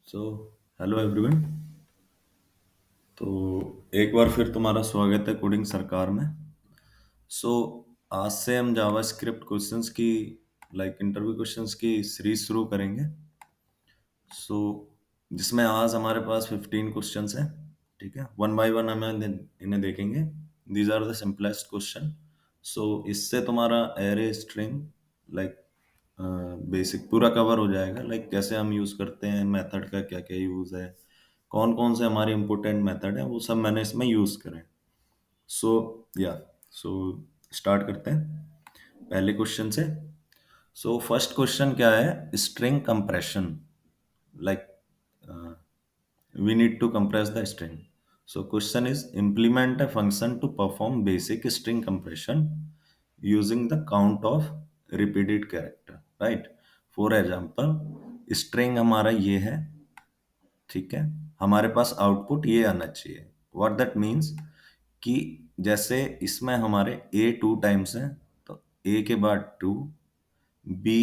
So hello everyone. तो एक बार फिर तुम्हारा स्वागत है कोडिंग सरकार में। सो आज से हम जावास्क्रिप्ट क्वेश्चंस की इंटरव्यू क्वेश्चंस की सीरीज शुरू करेंगे। सो जिसमें आज हमारे पास 15 क्वेश्चंस हैं। ठीक है, वन बाय वन हमें इन्हें देखेंगे। These are the simplest question. So इससे तुम्हारा एरे स्ट्रिंग लाइक बेसिक पूरा कवर हो जाएगा। कैसे हम यूज करते हैं, मेथड का क्या क्या यूज है, कौन कौन से हमारे इम्पोर्टेंट मेथड है, वो सब मैंने इसमें यूज करे। सो या सो स्टार्ट करते हैं पहले क्वेश्चन से। सो फर्स्ट क्वेश्चन क्या है, string compression. Like we need to compress the string. So question is implement a function to perform basic string compression using the count of repeated character, right? For example, string हमारा ये है, ठीक है। हमारे पास output ये आना चाहिए। What that means कि जैसे इसमें हमारे a 2 टाइम्स है तो a के बाद 2, b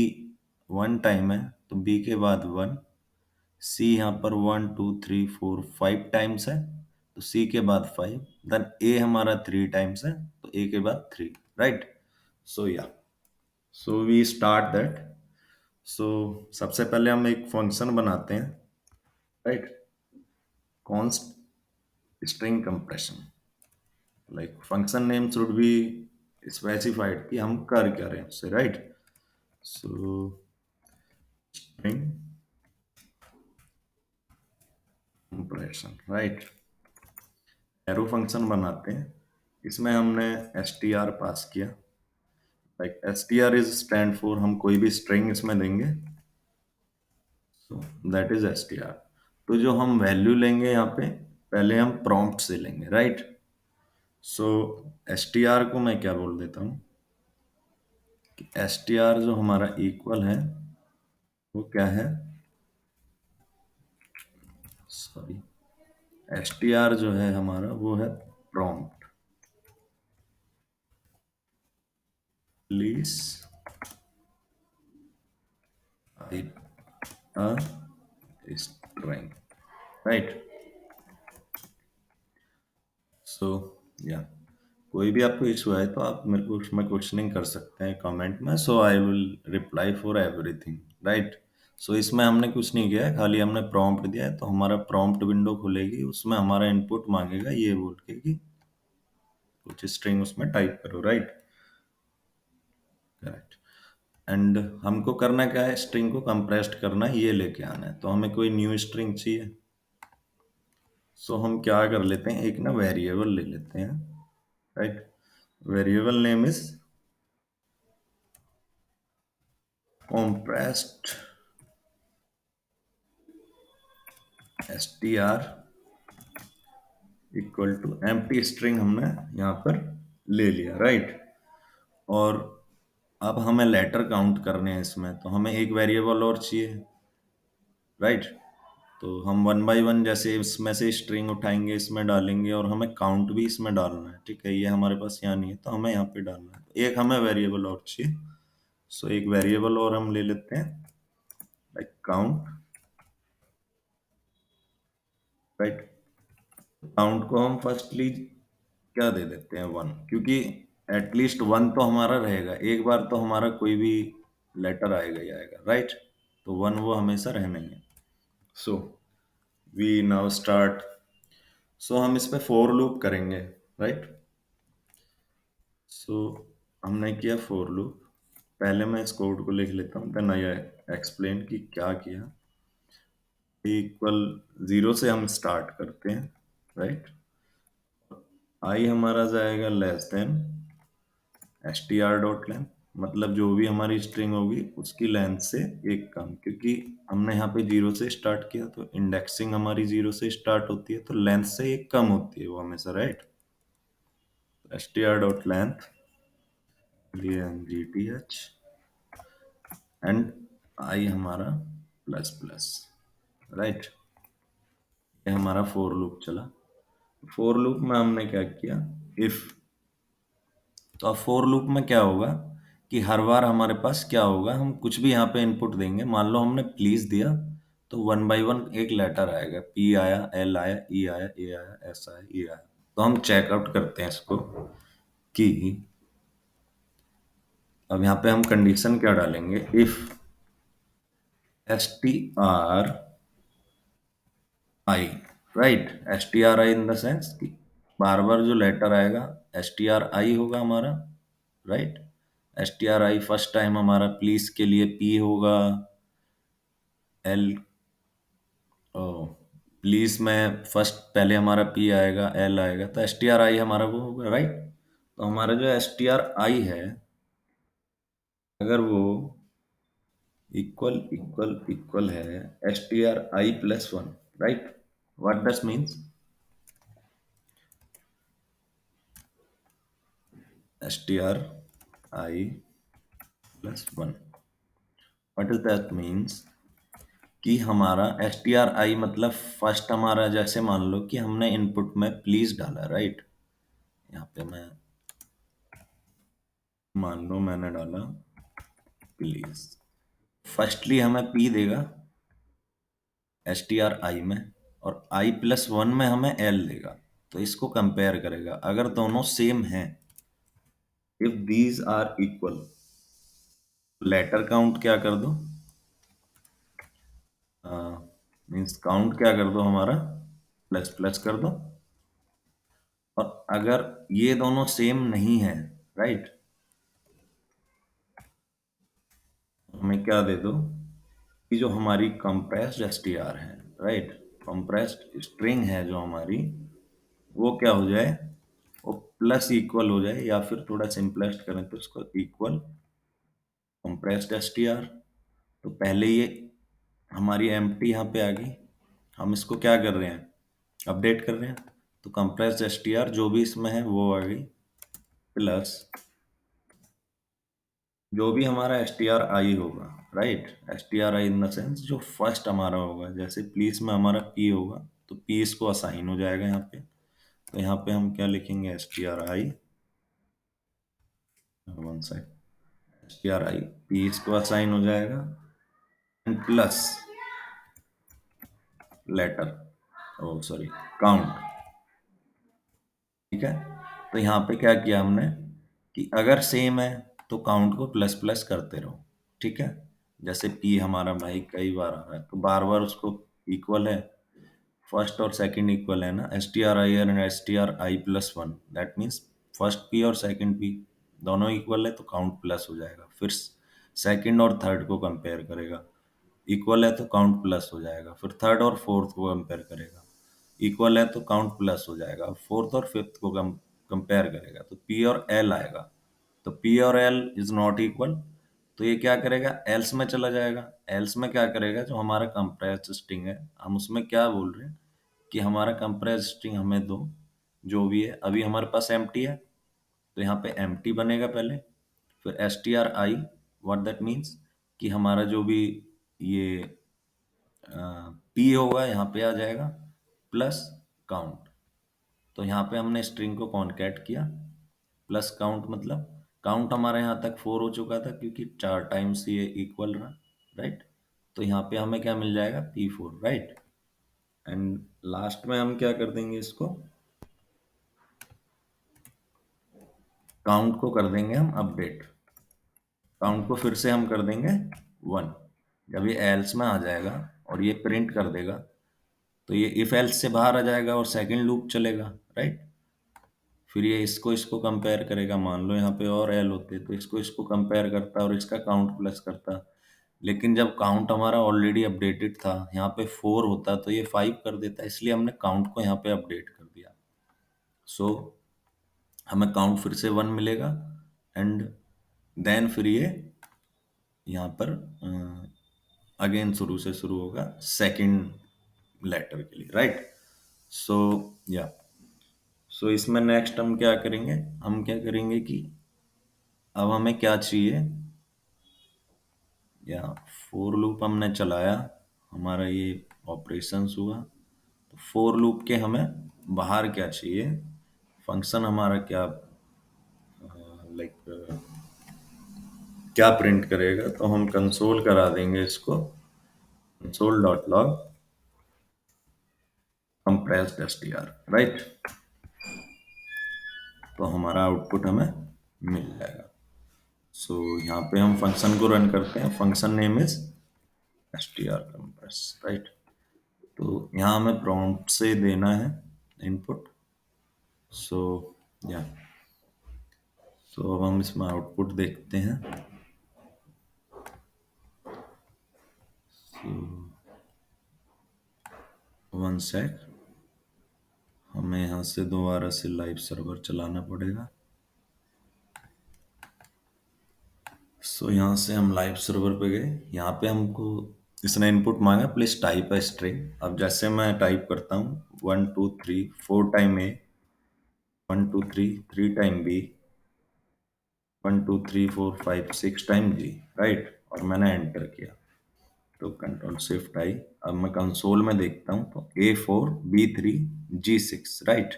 1 टाइम है तो b के बाद 1, सी यहाँ पर 1 2 3 4 5 टाइम्स है तो सी के बाद 5, देन ए हमारा 3 टाइम्स है तो ए के बाद 3, राइट। सो या सो वी स्टार्ट दैट। सो सबसे पहले हम एक फंक्शन बनाते हैं, right. Const string compression, like function name should be specified कि हम कर क्या रहे हैं उससे, राइट। सो string compression, right. Arrow function बनाते हैं, इसमें हमने str पास किया। Like str is stand for, हम कोई भी स्ट्रिंग इसमें देंगे, सो दैट इज str। तो जो हम वैल्यू लेंगे यहाँ पे, पहले हम प्रॉम्प्ट से लेंगे, राइट। सो str को मैं क्या बोल देता हूँ कि str जो हमारा इक्वल है वो क्या है, सॉरी, str जो है हमारा वो है prompt. Please a string, right. So या कोई भी आपको इशू है तो आप मेरे को उसमें क्वेश्चनिंग कर सकते हैं कमेंट में। So I will reply for everything, right. So इसमें हमने कुछ नहीं किया है, खाली हमने प्रॉम्प्ट दिया है। तो हमारा प्रॉम्प्ट विंडो खुलेगी, उसमें हमारा इनपुट मांगेगा ये बोल के कि कुछ स्ट्रिंग उसमें टाइप करो, राइट। करेक्ट। एंड हमको करना क्या है, स्ट्रिंग को कंप्रेस्ड करना है, ये लेके आना है। तो हमें कोई न्यू स्ट्रिंग चाहिए। सो हम क्या कर लेते हैं, एक ना वेरिएबल ले लेते हैं, right. Variable name is compressed str equal to empty string हमने यहाँ पर ले लिया, राइट। और अब हमें लेटर काउंट करने हैं इसमें, तो हमें एक वेरिएबल और चाहिए, राइट। तो हम वन बाय वन जैसे इसमें से स्ट्रिंग उठाएंगे, इसमें डालेंगे, और हमें काउंट भी इसमें डालना है, ठीक है। ये हमारे पास यहाँ नहीं है तो हमें यहाँ पे डालना है। एक हमें वेरिएबल और चाहिए। सो एक वेरिएबल और हम ले लेते हैं, लाइक काउंट, राइट। काउंट को हम फर्स्टली क्या दे देते हैं, 1, क्योंकि एटलीस्ट 1 तो हमारा रहेगा। एक बार तो हमारा कोई भी लेटर आएगा ही आएगा, राइट। तो 1 वो हमेशा रहना ही है। So we now start. So हम इस पे फोर लूप करेंगे, राइट। सो हमने किया फोर लूप। पहले मैं इस कोड को लिख लेता हूँ, देन आई एक्सप्लेन कि क्या किया। इक्वल 0 से हम स्टार्ट करते हैं, राइट। आई हमारा जाएगा less then str dot length, मतलब जो भी हमारी स्ट्रिंग होगी उसकी लेंथ से एक कम, क्योंकि हमने यहाँ पे 0 से स्टार्ट किया तो इंडेक्सिंग हमारी 0 से स्टार्ट होती है, तो लेंथ से एक कम होती है वो हमेशा, right. str dot length length and I हमारा प्लस प्लस, राइट। ये हमारा फोर लूप चला। फोर लूप में हमने क्या किया, इफ। तो अब फोर लूप में क्या होगा कि हर बार हमारे पास क्या होगा, हम कुछ भी यहाँ पे इनपुट देंगे। मान लो हमने प्लीज दिया तो वन बाय वन एक लेटर आएगा, पी आया, एल आया, ई आया, ए आया, एस आया, ई आया। तो हम चेकआउट करते हैं इसको कि अब यहाँ पे हम कंडीशन क्या डालेंगे, if S T R I, right, S T R I in the sense कि बार बार जो लेटर आएगा एस टी आर आई होगा हमारा, राइट। एस टी आर आई फर्स्ट टाइम हमारा प्लीज के लिए पी होगा, एल ओ प्लीज में फर्स्ट पहले हमारा पी आएगा, एल आएगा, तो एस टी आर आई हमारा वो होगा, राइट। तो हमारा जो एस टी आर आई है, अगर वो इक्वल इक्वल इक्वल है S T R I plus one, right, what does means S T R I plus one, what is that means कि हमारा एस टी आर आई मतलब फर्स्ट हमारा, जैसे मान लो कि हमने इनपुट में प्लीज डाला, राइट। यहाँ पे मैं मान लो मैंने डाला प्लीज, फर्स्टली हमें पी देगा एस टी आर आई में, और आई प्लस वन में हमें एल देगा। तो इसको कंपेयर करेगा, अगर दोनों सेम हैं, if these are equal, letter count क्या कर दो, मीन्स काउंट क्या कर दो हमारा, प्लस प्लस कर दो। और अगर ये दोनों सेम नहीं है, राइट, हमें क्या दे दो कि जो हमारी कंप्रेस्ड एस टी आर है, राइट, कंप्रेस्ड स्ट्रिंग है जो हमारी, वो क्या हो जाए, वो प्लस इक्वल हो जाए, या फिर थोड़ा सिंपलेस्ट करें तो इसको equal compressed S T are. तो पहले ये हमारी एम्प्टी यहाँ पे आ गई, हम इसको क्या कर रहे हैं, अपडेट कर रहे हैं। तो कंप्रेस्ड एस टी आर जो भी इसमें है वो आ गई, प्लस जो भी हमारा एस टी आर आई होगा, right, S T R I in the sense जो फर्स्ट हमारा होगा, जैसे प्लीज में हमारा पी होगा तो पी इसको असाइन हो जाएगा यहाँ पे। तो यहाँ पे हम क्या लिखेंगे, S T R I, one side, S T R I P इसको असाइन हो जाएगा, and plus letter, oh sorry, count, ठीक है। तो यहाँ पे क्या किया हमने कि अगर सेम है तो काउंट को प्लस प्लस करते रहो, ठीक है। जैसे पी हमारा भाई कई बार आ रहा है तो बार बार उसको इक्वल है, फर्स्ट और सेकंड इक्वल है ना, S T R I and S T R I plus one, that means first P और सेकंड पी दोनों इक्वल है तो काउंट प्लस हो जाएगा। फिर सेकंड और थर्ड को कंपेयर करेगा, इक्वल है तो काउंट प्लस हो जाएगा। फिर थर्ड और फोर्थ को कंपेयर करेगा, इक्वल है तो काउंट प्लस हो जाएगा। फोर्थ और फिफ्थ को कंपेयर करेगा तो पी और एल आएगा, तो पी और एल इज नॉट इक्वल, तो ये क्या करेगा, एल्स में चला जाएगा। एल्स में क्या करेगा, जो हमारा कंप्रेस्ड स्ट्रिंग है, हम उसमें क्या बोल रहे हैं कि हमारा कंप्रेस्ड स्ट्रिंग हमें दो, जो भी है अभी हमारे पास एम्प्टी है, तो यहाँ पे एम्प्टी बनेगा पहले, फिर S T R I, what that means कि हमारा जो भी ये पी होगा यहाँ पे आ जाएगा, प्लस काउंट। तो यहाँ पे हमने स्ट्रिंग को कॉन्कैट किया, प्लस काउंट मतलब काउंट हमारा यहाँ तक 4 हो चुका था क्योंकि 4 टाइम्स ये इक्वल रहा, राइट। तो यहाँ पे हमें क्या मिल जाएगा, P4, राइट। एंड लास्ट में हम क्या कर देंगे, इसको काउंट को कर देंगे हम अपडेट, काउंट को फिर से हम कर देंगे 1। जब ये एल्स में आ जाएगा और ये प्रिंट कर देगा तो ये इफ एल्स से बाहर आ जाएगा और सेकंड लूप चलेगा, राइट। फिर ये इसको इसको कंपेयर करेगा, मान लो यहाँ पे और एल होते तो इसको इसको कंपेयर करता और इसका काउंट प्लस करता। लेकिन जब काउंट हमारा ऑलरेडी अपडेटेड था, यहाँ पे 4 होता तो ये 5 कर देता, इसलिए हमने काउंट को यहाँ पे अपडेट कर दिया। सो हमें काउंट फिर से 1 मिलेगा, एंड देन फिर ये यहाँ पर अगेन शुरू से शुरू होगा सेकंड लेटर के लिए, राइट। सो या सो इसमें नेक्स्ट हम क्या करेंगे, हम क्या करेंगे कि अब हमें क्या चाहिए, या फोर लूप हमने चलाया, हमारा ये ऑपरेशंस हुआ, तो फोर लूप के हमें बाहर क्या चाहिए, फंक्शन हमारा क्या लाइक क्या प्रिंट करेगा, तो हम कंसोल करा देंगे इसको console.log compressed str, राइट। तो हमारा आउटपुट हमें मिल जाएगा। सो यहाँ पे हम फंक्शन को रन करते हैं, function name is str compress, right. तो यहाँ हमें प्रॉम्प्ट से देना है इनपुट। सो या तो अब हम इसमें आउटपुट देखते हैं। वन सेक, हमें यहाँ से दोबारा से लाइव सर्वर चलाना पड़ेगा। सो यहाँ से हम लाइव सर्वर पे गए। यहाँ पे हमको इसने इनपुट मांगा, प्लीज टाइप है स्ट्रिंग। अब जैसे मैं टाइप करता हूँ 1 2 3 4 टाइम ए, 1 2 3 3 टाइम बी, 1 2 3 4 5 6 टाइम जी, राइट। और मैंने एंटर किया तो कंट्रोल शिफ्ट आई। अब मैं कंसोल में देखता हूँ तो A4 B3 G6, राइट।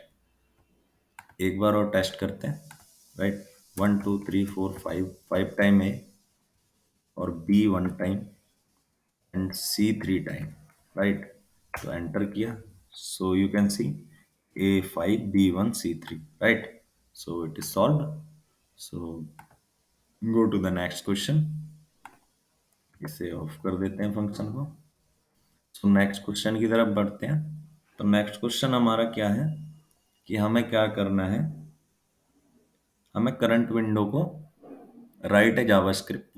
एक बार और टेस्ट करते हैं, राइट। 1 2 3 4 5, 5 टाइम ए और B 1 time and C3 time, right. तो एंटर किया, so you can see A5 B1 C3, right. So it is solve. So go to the next question. इसे off कर देते हैं फंक्शन को। सो नेक्स्ट क्वेश्चन की तरफ बढ़ते हैं। तो नेक्स्ट क्वेश्चन हमारा क्या है कि हमें क्या करना है, हमें करंट विंडो को write a JavaScript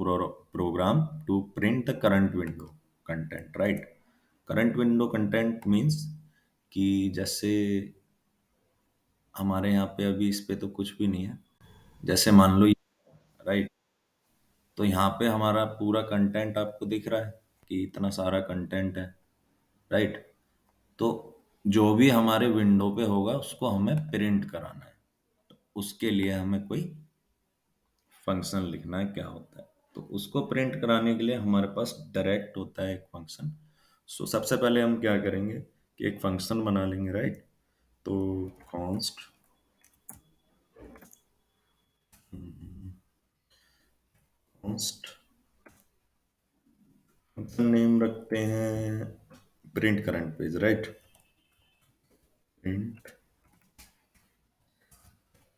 program to print the current window content, right. Current window content means कि जैसे हमारे यहाँ पे अभी इस पे तो कुछ भी नहीं है, जैसे मान लो, राइट। तो यहाँ पे हमारा पूरा कंटेंट आपको दिख रहा है कि इतना सारा कंटेंट है, राइट। तो जो भी हमारे विंडो पे होगा उसको हमें प्रिंट कराना है। तो उसके लिए हमें कोई फंक्शन लिखना है, क्या होता है। तो उसको प्रिंट कराने के लिए हमारे पास डायरेक्ट होता है एक फंक्शन। सो सबसे पहले हम क्या करेंगे कि एक फंक्शन बना लेंगे, राइट। तो कॉन्स्ट कॉन्स्ट फंक्शन नेम रखते हैं print current page, right. Print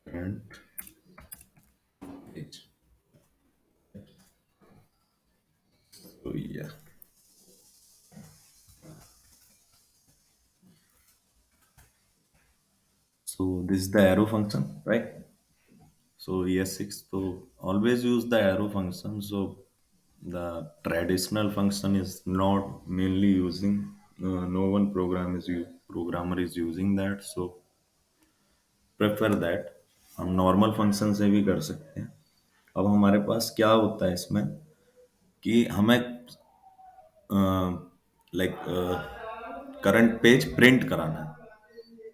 current page, तो या so this is the arrow function, right? So ES6, so always use the arrow function. So the traditional function is not mainly using. No one programmer is using that. So prefer that. हम normal function से भी कर सकते हैं। अब हमारे पास क्या होता है इसमें कि हमें लाइक करंट पेज प्रिंट कराना है।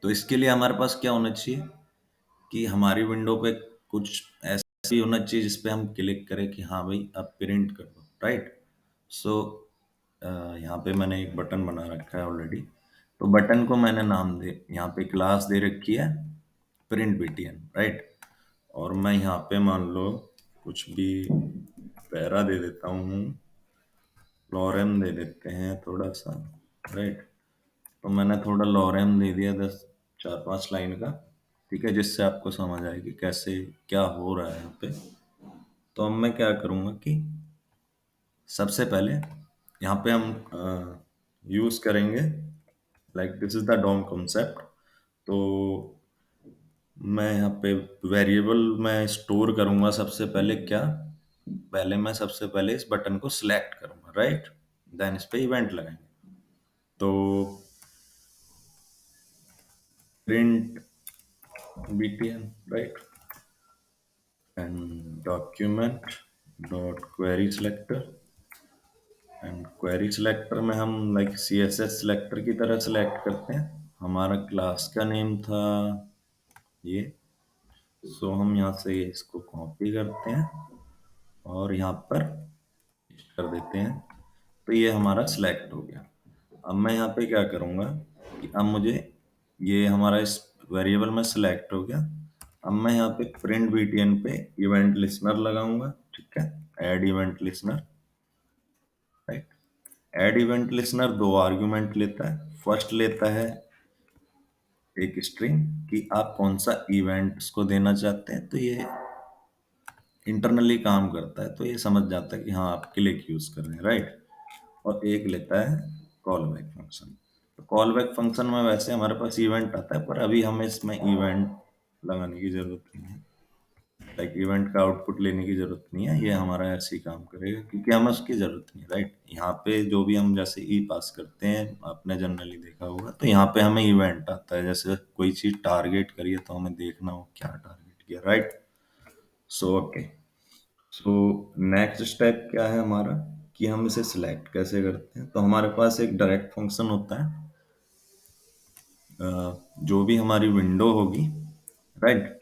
तो इसके लिए हमारे पास क्या होना चाहिए कि हमारी विंडो पे कुछ ऐसा ही होना चाहिए जिसपे हम क्लिक करें कि हाँ भाई अब प्रिंट कर दो, राइट। सो यहाँ पे मैंने एक बटन बना रखा है ऑलरेडी। तो बटन को मैंने नाम दे, यहाँ पे क्लास दे रखी है प्रिंट बीटीएन, राइट। और मैं यहाँ पे मान लो कुछ भी पैरा दे देता हूँ, लॉरेम दे देते हैं थोड़ा सा, राइट। तो मैंने थोड़ा लॉरेम दे दिया 4 5 लाइन का, ठीक है, जिससे आपको समझ आए कि कैसे क्या हो रहा है यहाँ पे। तो अब मैं क्या करूँगा कि सबसे पहले यहाँ पे हम यूज़ करेंगे like this is the DOM concept. तो मैं यहाँ पे वेरिएबल मैं स्टोर करूँगा सबसे पहले क्या, पहले मैं सबसे पहले इस बटन को सिलेक्ट करूँगा, राइट। देन इस पे इवेंट लगाएंगे। तो print btn, right, and document dot query selector. And query selector में हम लाइक CSS सिलेक्टर की तरह सिलेक्ट करते हैं। हमारा क्लास का नेम था ये। सो हम यहाँ से इसको कॉपी करते हैं और यहाँ पर पेस्ट कर देते हैं। तो ये हमारा सिलेक्ट हो गया। अब मैं यहाँ पे क्या करूँगा कि अब मुझे ये हमारा इस वेरिएबल में सिलेक्ट हो गया। अब मैं यहाँ पे प्रिंट बीटीएन पे इवेंट लिसनर लगाऊंगा, ठीक है, add event listener, right. Add event listener दो आर्गुमेंट लेता है। फर्स्ट लेता है एक स्ट्रिंग कि आप कौन सा इवेंट उसको देना चाहते हैं, तो ये इंटरनली काम करता है, तो ये समझ जाता है कि हाँ आप क्लिक यूज कर रहे हैं, राइट। और एक लेता है कॉल बैक फंक्शन। तो कॉल बैक फंक्शन में वैसे हमारे पास इवेंट आता है, पर अभी हमें इसमें इवेंट लगाने की जरूरत नहीं है, लाइक इवेंट का आउटपुट लेने की जरूरत नहीं है, ये हमारा ऐसे ही काम करेगा क्योंकि हमें उसकी जरूरत नहीं है, राइट। यहाँ पे जो भी हम जैसे ई पास करते हैं, आपने जनरली देखा होगा, तो यहाँ पे हमें इवेंट आता है, जैसे कोई चीज टारगेट करिए तो हमें देखना हो क्या टारगेट किया, right. So okay. So next step क्या है हमारा, कि हम इसे सिलेक्ट कैसे करते हैं। तो हमारे पास एक डायरेक्ट फंक्शन होता है, जो भी हमारी विंडो होगी, राइट,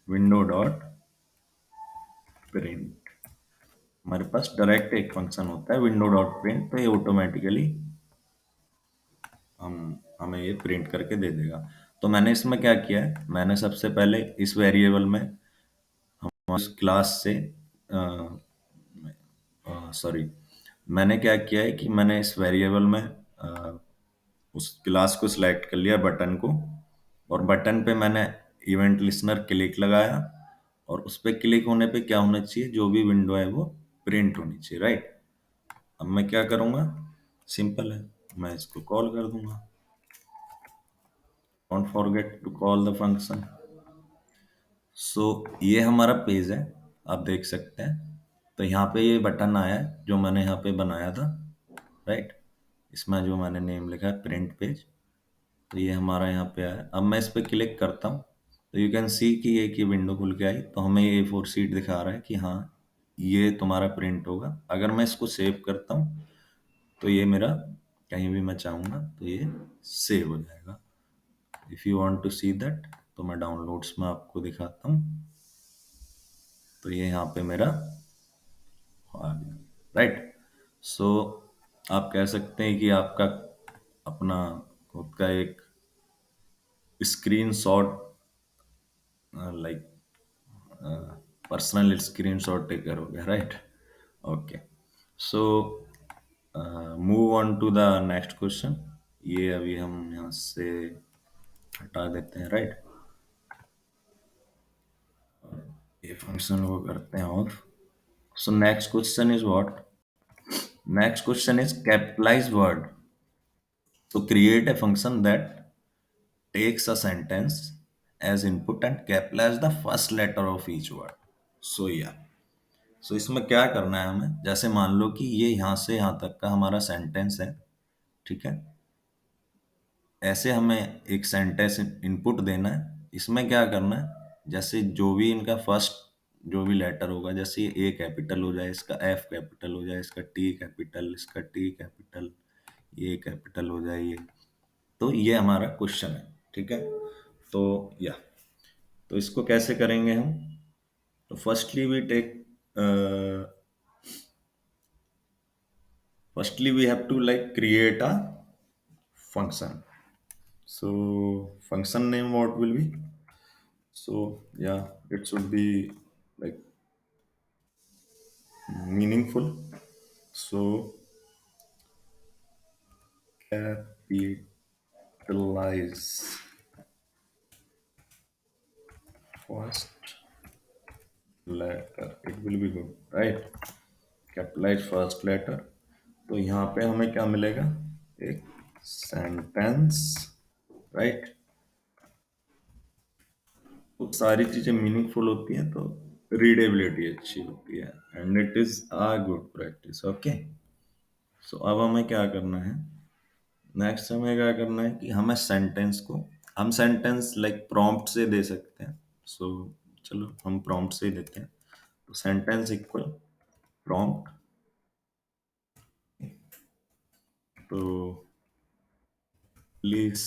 विंडो डॉट प्रिंट। हमारे पास डायरेक्ट एक फंक्शन होता है विंडो डॉट प्रिंट, तो ये ऑटोमेटिकली हम हमें ये प्रिंट करके दे देगा। तो मैंने इसमें क्या किया है, मैंने सबसे पहले इस वेरिएबल में इस क्लास से सॉरी, मैंने क्या किया है कि मैंने इस वेरिएबल में उस क्लास को सिलेक्ट कर लिया, बटन को, और बटन पे मैंने इवेंट लिसनर क्लिक लगाया, और उस पर क्लिक होने पे क्या होना चाहिए, जो भी विंडो है वो प्रिंट होनी चाहिए, राइट। अब मैं क्या करूंगा, सिंपल है, मैं इसको कॉल कर दूंगा। Don't forget to call the function. So ये हमारा पेज है, आप देख सकते हैं। तो यहाँ पे ये बटन आया है जो मैंने यहाँ पे बनाया था, राइट। इसमें जो मैंने नेम लिखा है प्रिंट पेज, तो ये हमारा यहाँ पे आया। अब मैं इस पे क्लिक करता हूँ, तो यू कैन सी कि एक ये विंडो खुल के आई, तो हमें ये फोर शीट दिखा रहा है कि हाँ ये तुम्हारा प्रिंट होगा। अगर मैं इसको सेव करता हूँ तो ये मेरा कहीं भी मैं चाहूँगा तो ये सेव हो जाएगा। If you want to see that, तो मैं डाउनलोड्स में आपको दिखाता हूँ। तो ये यहाँ पे मेरा आ गया, राइट। सो आप कह सकते हैं कि आपका अपना खुद का एक screenshot, like personal screenshot taker हो गया, right. Okay. So move on to the next question. ये अभी हम यहाँ से हटा देते हैं, राइट। ये फंक्शन को करते हैं off. So next question is what, next question is capitalize word. तो create a function that takes a sentence as input and capitalize the first letter of each word. So yeah, सो इसमें क्या करना है हमें, जैसे मान लो कि ये यहाँ से यहाँ तक का हमारा सेंटेंस है, ठीक है। ऐसे हमें एक सेंटेंस इनपुट देना है। इसमें क्या करना है, जैसे जो भी इनका फर्स्ट जो भी लेटर होगा, जैसे ये ए कैपिटल हो जाए, इसका एफ कैपिटल हो जाए, इसका टी कैपिटल, इसका टी कैपिटल, ये कैपिटल हो जाए, ये, तो ये हमारा क्वेश्चन है, ठीक है। तो या, तो इसको कैसे करेंगे हम, तो firstly we have to like create a function. So function name what will be? So yeah, it should be like meaningful. So capitalize first letter. It will be good, right? Capitalize first letter. तो यहाँ पे हमें क्या मिलेगा, एक sentence, right. तो सारी चीजें मीनिंगफुल होती हैं, तो रीडेबिलिटी अच्छी होती है, and it is a good practice, okay. So अब हमें क्या करना है, नेक्स्ट हमें क्या करना है कि हमें सेंटेंस को, हम सेंटेंस लाइक प्रॉम्प्ट से दे सकते हैं। सो चलो हम प्रॉम्प्ट से ही देते हैं। तो सेंटेंस इक्वल प्रॉम्प्ट, तो please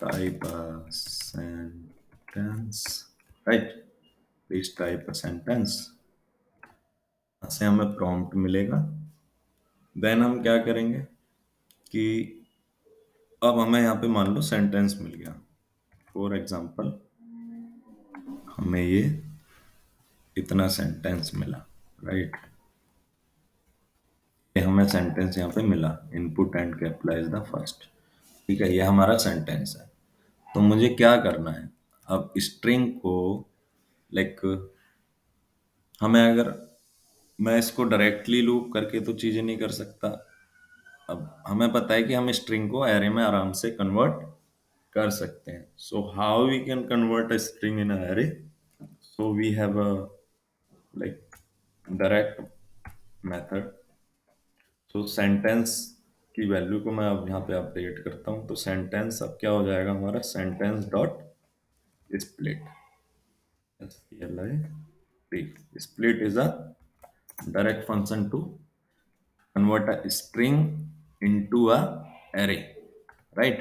type a sentence, right, please type a sentence, ऐसे हमें प्रॉम्प्ट मिलेगा। देन हम क्या करेंगे कि अब हमें यहाँ पे मान लो सेंटेंस मिल गया, फॉर एग्जाम्पल हमें ये इतना सेंटेंस मिला, राइट। ये हमें सेंटेंस यहाँ पे मिला, input and capitalize the first. ठीक है, ये हमारा सेंटेंस है। तो मुझे क्या करना है, अब स्ट्रिंग को लाइक हमें अगर मैं इसको डायरेक्टली लूप करके तो चीजें नहीं कर सकता। अब हमें पता है कि हम स्ट्रिंग को एरे में आराम से कन्वर्ट कर सकते हैं। So how we can convert a string in array? So we have a like direct method. So sentence की वैल्यू को मैं अब यहाँ पे अपडेट करता हूँ। तो सेंटेंस अब क्या हो जाएगा हमारा, sentence dot split. Split is a direct function to convert a string into a array, right?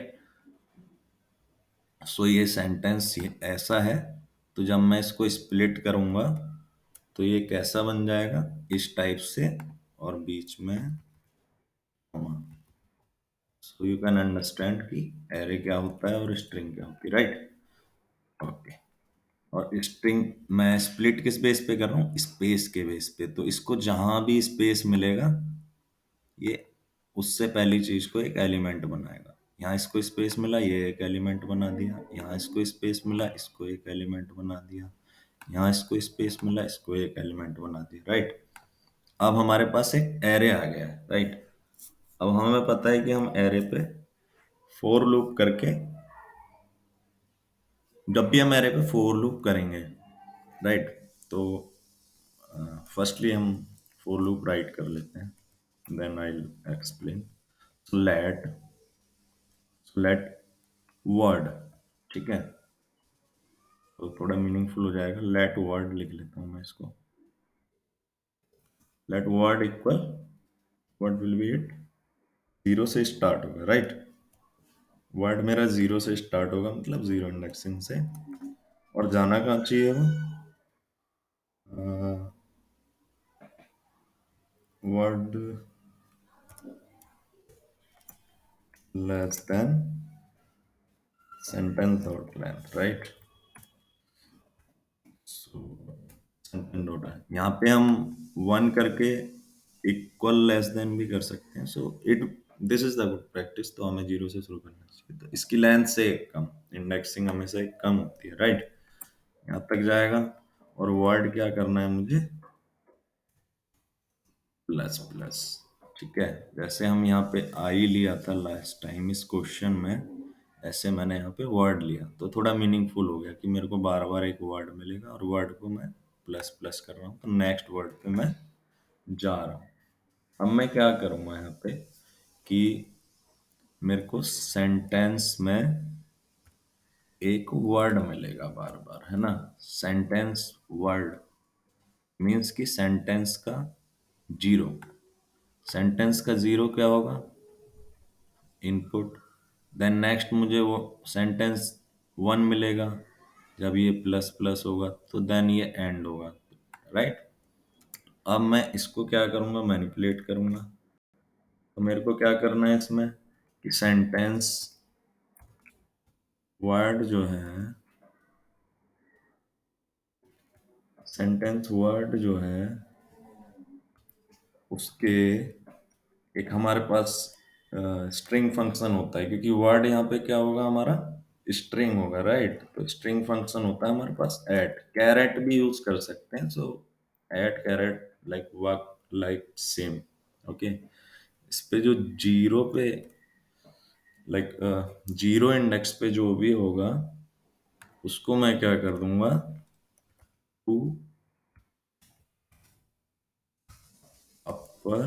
सो ये सेंटेंस ऐसा है। तो जब मैं इसको स्प्लिट करूंगा तो ये कैसा बन जाएगा, इस टाइप से, और बीच में comma. So you can understand कि एरे क्या होता है और स्ट्रिंग क्या होती है, राइट? ओके। और स्ट्रिंग मैं स्प्लिट किस बेस पे कर रहा हूँ, स्पेस के बेस पे। तो इसको जहां भी स्पेस मिलेगा ये उससे पहली चीज को एक एलिमेंट बनाएगा। यहाँ इसको स्पेस मिला, ये एक एलिमेंट बना दिया। यहाँ इसको स्पेस मिला, इसको एक एलिमेंट बना दिया। यहाँ इसको स्पेस मिला, इसको एक एलिमेंट बना दिया, राइट? अब हमारे पास एक एरे आ गया है, राइट? अब हमें पता है कि हम एरे पे फोर लूप करके, जब भी हम एरे पे फोर लूप करेंगे, राइट, तो फर्स्टली हम फोर लूप राइट कर लेते हैं, then I explain. Let let word, ठीक है, तो थोड़ा मीनिंगफुल हो जाएगा। लेट वर्ड लिख लेता हूँ मैं इसको। Let word equal, what will be it, zero से स्टार्ट होगा, राइट? वर्ड मेरा जीरो से स्टार्ट होगा, मतलब जीरो इंडेक्सिंग से। और जाना कहाँ चाहिए वो, word less than sentence dot length, right? सो सेंटेंस डॉट, यहाँ पे हम वन करके इक्वल लेस देन भी कर सकते हैं। So it this is the good practice. तो हमें जीरो से शुरू करना चाहिए। तो इसकी लेंथ से एक कम, इंडेक्सिंग हमेशा एक कम होती है, राइट? यहाँ तक जाएगा। और वर्ड क्या करना है मुझे, प्लस प्लस, ठीक है। जैसे हम यहाँ पे आई लिया था लास्ट टाइम इस क्वेश्चन में, ऐसे मैंने यहाँ पे वर्ड लिया तो थोड़ा मीनिंगफुल हो गया कि मेरे को बार बार एक वर्ड मिलेगा और वर्ड को मैं प्लस प्लस कर रहा हूँ, तो नेक्स्ट वर्ड पे मैं जा रहा हूँ। अब मैं क्या करूँगा यहाँ पे कि मेरे को सेंटेंस में एक वर्ड मिलेगा बार बार, है ना? सेंटेंस वर्ड मीन्स कि सेंटेंस का जीरो। सेंटेंस का जीरो क्या होगा, इनपुट। देन नेक्स्ट मुझे वो सेंटेंस वन मिलेगा, जब ये प्लस प्लस होगा तो देन ये एंड होगा, राइट? अब मैं इसको क्या करूंगा, मैनिपुलेट करूंगा। तो मेरे को क्या करना है इसमें कि सेंटेंस वर्ड जो है, सेंटेंस वर्ड जो है उसके एक हमारे पास स्ट्रिंग फंक्शन होता है, क्योंकि वर्ड यहाँ पे क्या होगा हमारा, स्ट्रिंग होगा, राइट? तो स्ट्रिंग फंक्शन होता है हमारे पास ऐट, कैरेट भी यूज कर सकते हैं। So at caret like work like same, okay. इस पे जो जीरो पे लाइक जीरो इंडेक्स पे जो भी होगा उसको मैं क्या कर दूंगा, to upper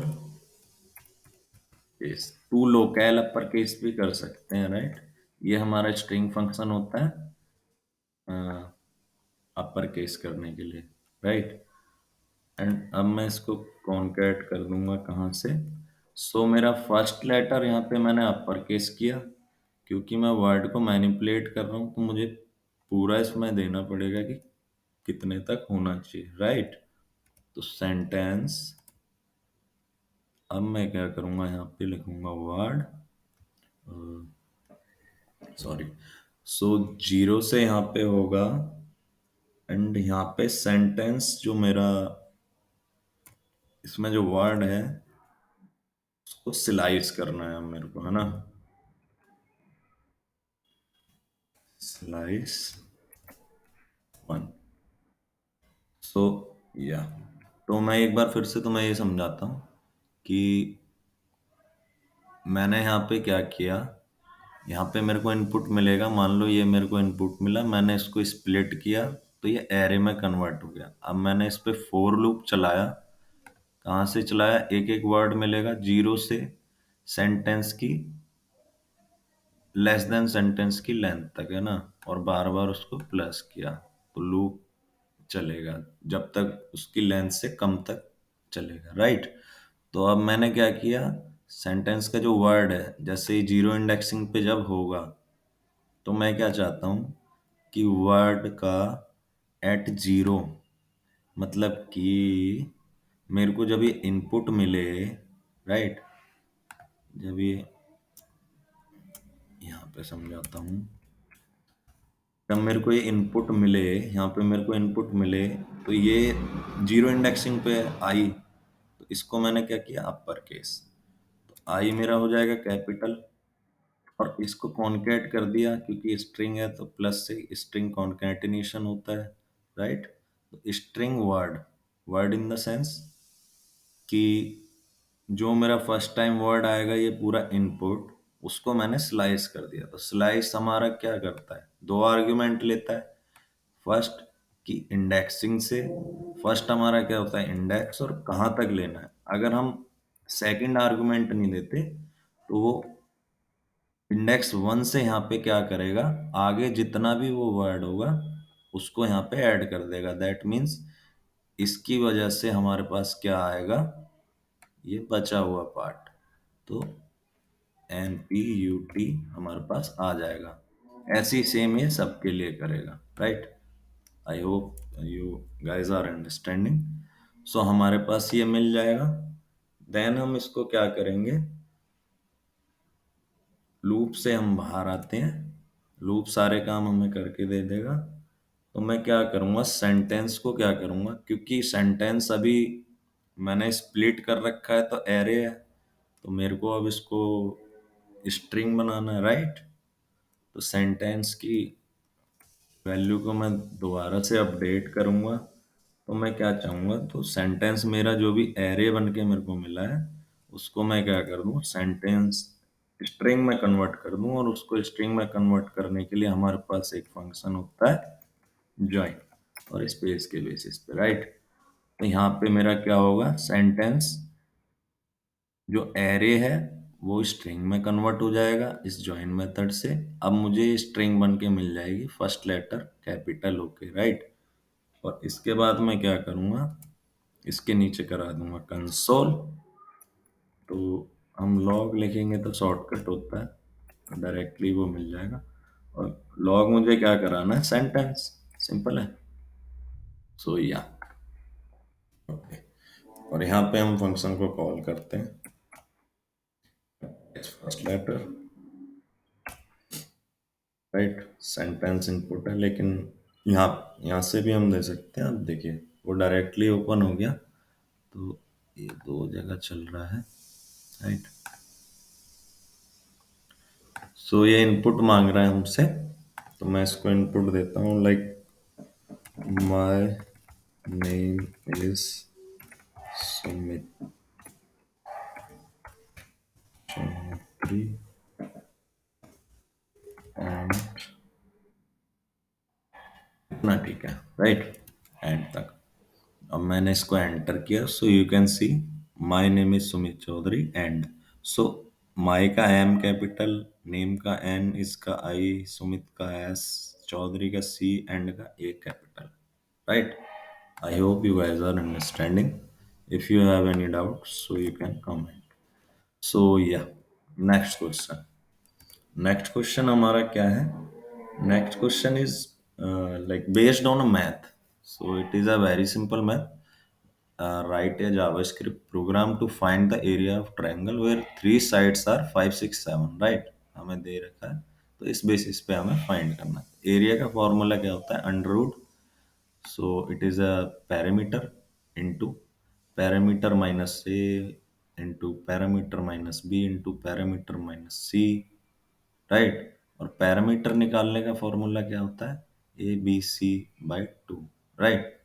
case, to local upper case भी कर सकते हैं, राइट? ये हमारा स्ट्रिंग फंक्शन होता है अपर केस करने के लिए, राइट? एंड अब मैं इसको कॉन्कैट कर दूंगा कहाँ से। सो मेरा फर्स्ट लेटर यहाँ पे मैंने अपर केस किया, क्योंकि मैं वर्ड को मैनिपुलेट कर रहा हूँ तो मुझे पूरा इसमें देना पड़ेगा कि कितने तक होना चाहिए, राइट? तो सेंटेंस, अब मैं क्या करूंगा, यहाँ पे लिखूंगा वर्ड, सॉरी। सो जीरो से यहाँ पे होगा, एंड यहाँ पे सेंटेंस जो मेरा इसमें जो वर्ड है उसको स्लाइस करना है मेरे को, है ना। Slice one. सो या, तो मैं एक बार फिर से तुम्हें ये समझाता हूँ कि मैंने यहाँ पे क्या किया। यहाँ पे मेरे को इनपुट मिलेगा, मान लो ये मेरे को इनपुट मिला, मैंने इसको स्प्लिट किया तो ये एरे में कन्वर्ट हो गया। अब मैंने इस पे फोर लूप चलाया। कहाँ से चलाया, एक एक वर्ड मिलेगा जीरो से सेंटेंस की लेस देन सेंटेंस की लेंथ तक, है ना। और बार बार उसको प्लस किया तो लूप चलेगा जब तक उसकी लेंथ से कम तक चलेगा, राइट। तो अब मैंने क्या किया, सेंटेंस का जो वर्ड है जैसे ही जीरो इंडेक्सिंग पे जब होगा, तो मैं क्या चाहता हूँ कि वर्ड का एट जीरो, मतलब कि मेरे को जब ये इनपुट मिले, राइट, जब ये, यहाँ पे समझाता हूँ, जब मेरे को ये इनपुट मिले, यहाँ पे मेरे को इनपुट मिले, तो ये जीरो इंडेक्सिंग पे आई, तो इसको मैंने क्या किया, अपर केस। तो आई मेरा हो जाएगा कैपिटल, और इसको कॉन्केट कर दिया क्योंकि स्ट्रिंग है तो प्लस से स्ट्रिंग कॉन्केटिनेशन होता है, राइट। तो string word, word in the sense कि जो मेरा फर्स्ट टाइम वर्ड आएगा ये पूरा इनपुट, उसको मैंने स्लाइस कर दिया। तो स्लाइस हमारा क्या करता है, दो आर्ग्यूमेंट लेता है। फर्स्ट की इंडेक्सिंग से, फर्स्ट हमारा क्या होता है इंडेक्स, और कहाँ तक लेना है। अगर हम सेकंड आर्गुमेंट नहीं देते तो वो इंडेक्स वन से यहाँ पे क्या करेगा, आगे जितना भी वो वर्ड होगा उसको यहाँ पे ऐड कर देगा। दैट मीन्स इसकी वजह से हमारे पास क्या आएगा, ये बचा हुआ पार्ट, तो एन पी यू टी हमारे पास आ जाएगा। ऐसी सेम ये सबके लिए करेगा, right. I hope you guys are understanding. So हमारे पास ये मिल जाएगा। देन हम इसको क्या करेंगे, लूप से हम बाहर आते हैं। लूप सारे काम हमें करके दे देगा। तो मैं क्या करूँगा, सेंटेंस को क्या करूँगा, क्योंकि सेंटेंस अभी मैंने स्प्लिट कर रखा है तो एरे है, तो मेरे को अब इसको स्ट्रिंग बनाना है, राइट। तो सेंटेंस की वैल्यू को मैं दोबारा से अपडेट करूँगा। तो मैं क्या चाहूँगा, तो सेंटेंस मेरा जो भी एरे बन के मेरे को मिला है उसको मैं क्या कर दूँ, सेंटेंस स्ट्रिंग में कन्वर्ट कर दूँ। और उसको स्ट्रिंग में कन्वर्ट करने के लिए हमारे पास एक फंक्शन होता है ज्वाइन, और स्पेस के बेसिस पे, राइट। तो यहाँ पे मेरा क्या होगा, सेंटेंस जो एरे है वो स्ट्रिंग में कन्वर्ट हो जाएगा इस ज्वाइन मेथड से। अब मुझे स्ट्रिंग बन के मिल जाएगी फर्स्ट लेटर कैपिटल होके, राइट। और इसके बाद मैं क्या करूँगा, इसके नीचे करा दूंगा कंसोल। तो हम लॉग लिखेंगे तो शॉर्टकट होता है, तो डायरेक्टली वो मिल जाएगा। और लॉग मुझे क्या कराना है, सेंटेंस, सिंपल है। सो या, ओके। और यहाँ पे हम फंक्शन को कॉल करते हैं first letter, right. Sentence input है, लेकिन यहाँ यहाँ से भी हम दे सकते हैं। अब देखिए वो डायरेक्टली ओपन हो गया, तो ये दो जगह चल रहा है, राइट। सो ये इनपुट मांग रहा है हमसे, तो मैं इसको इनपुट देता हूँ like my name is Sumit Chaudhary and, इतना ठीक है, राइट, एंड तक। अब मैंने इसको एंटर किया, so you can see my name is Sumit Chaudhary and. So my का एम कैपिटल, नेम का एन, इसका आई, सुमित का एस, चौधरी का सी, एंड का A capital, right. I hope you guys are understanding. If you have any doubts, so you can comment. So yeah, next question. Next question हमारा क्या है? Next question is like based on a math. So it is a very simple math. Write a JavaScript program to find the area of triangle where three sides are 5, 6, 7. Right? हमें दे रखा है, तो इस basis पे हमें find करना है। Area का फॉर्मूला क्या होता है, under root, so it is a parameter into parameter minus a into parameter minus B into parameter minus C, right. और पैरामीटर निकालने का फॉर्मूला क्या होता है, A B C by two, right,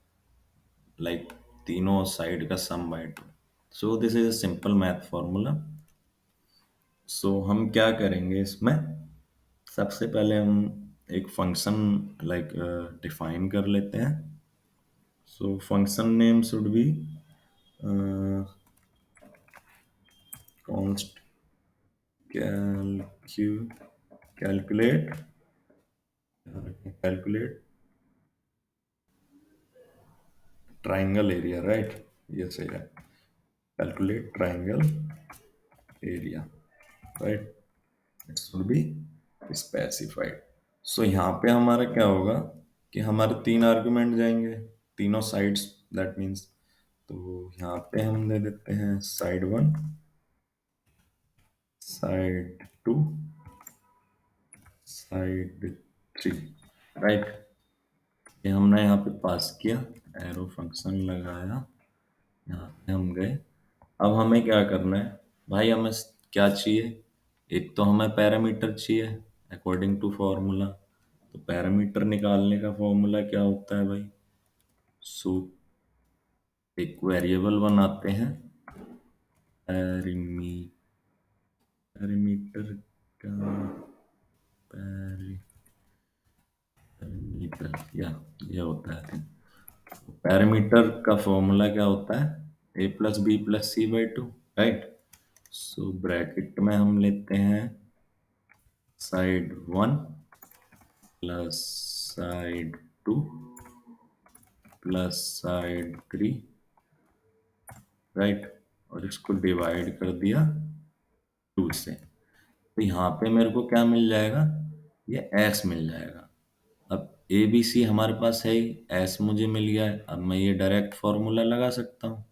like तीनों साइड का sum by two. So this is a simple math formula. So हम क्या करेंगे इसमें, सबसे पहले हम एक फंक्शन लाइक डिफाइन कर लेते हैं। So function name should be const calcu calculate calculate triangle area, right, ये सही है, calculate triangle area, right, it should be specified. So यहाँ पे हमारा क्या होगा कि हमारे तीन आर्गुमेंट जाएंगे तीनों साइड्स, दैट मीन्स, तो यहाँ पे हम दे देते हैं side one, side two, side three, right. ये हमने यहाँ पे पास किया, एरो फंक्शन लगाया, यहाँ पे हम गए। अब हमें क्या करना है भाई, हमें क्या चाहिए, एक तो हमें पैरामीटर चाहिए अकॉर्डिंग टू फॉर्मूला। तो पैरामीटर निकालने का फॉर्मूला क्या होता है भाई, सो एक वेरिएबल बनाते हैं पैरामीटर का पैरामीटर या ये होता है, पैरामीटर का फॉर्मूला क्या होता है, A plus B plus C by two, right. So bracket में हम लेते हैं side one plus side two plus side three, right, और इसको डिवाइड कर दिया टू से। तो यहाँ पे मेरे को क्या मिल जाएगा, ये एक्स मिल जाएगा। अब ए बी सी हमारे पास है ही, एस मुझे मिल गया है, अब मैं ये डायरेक्ट फॉर्मूला लगा सकता हूँ।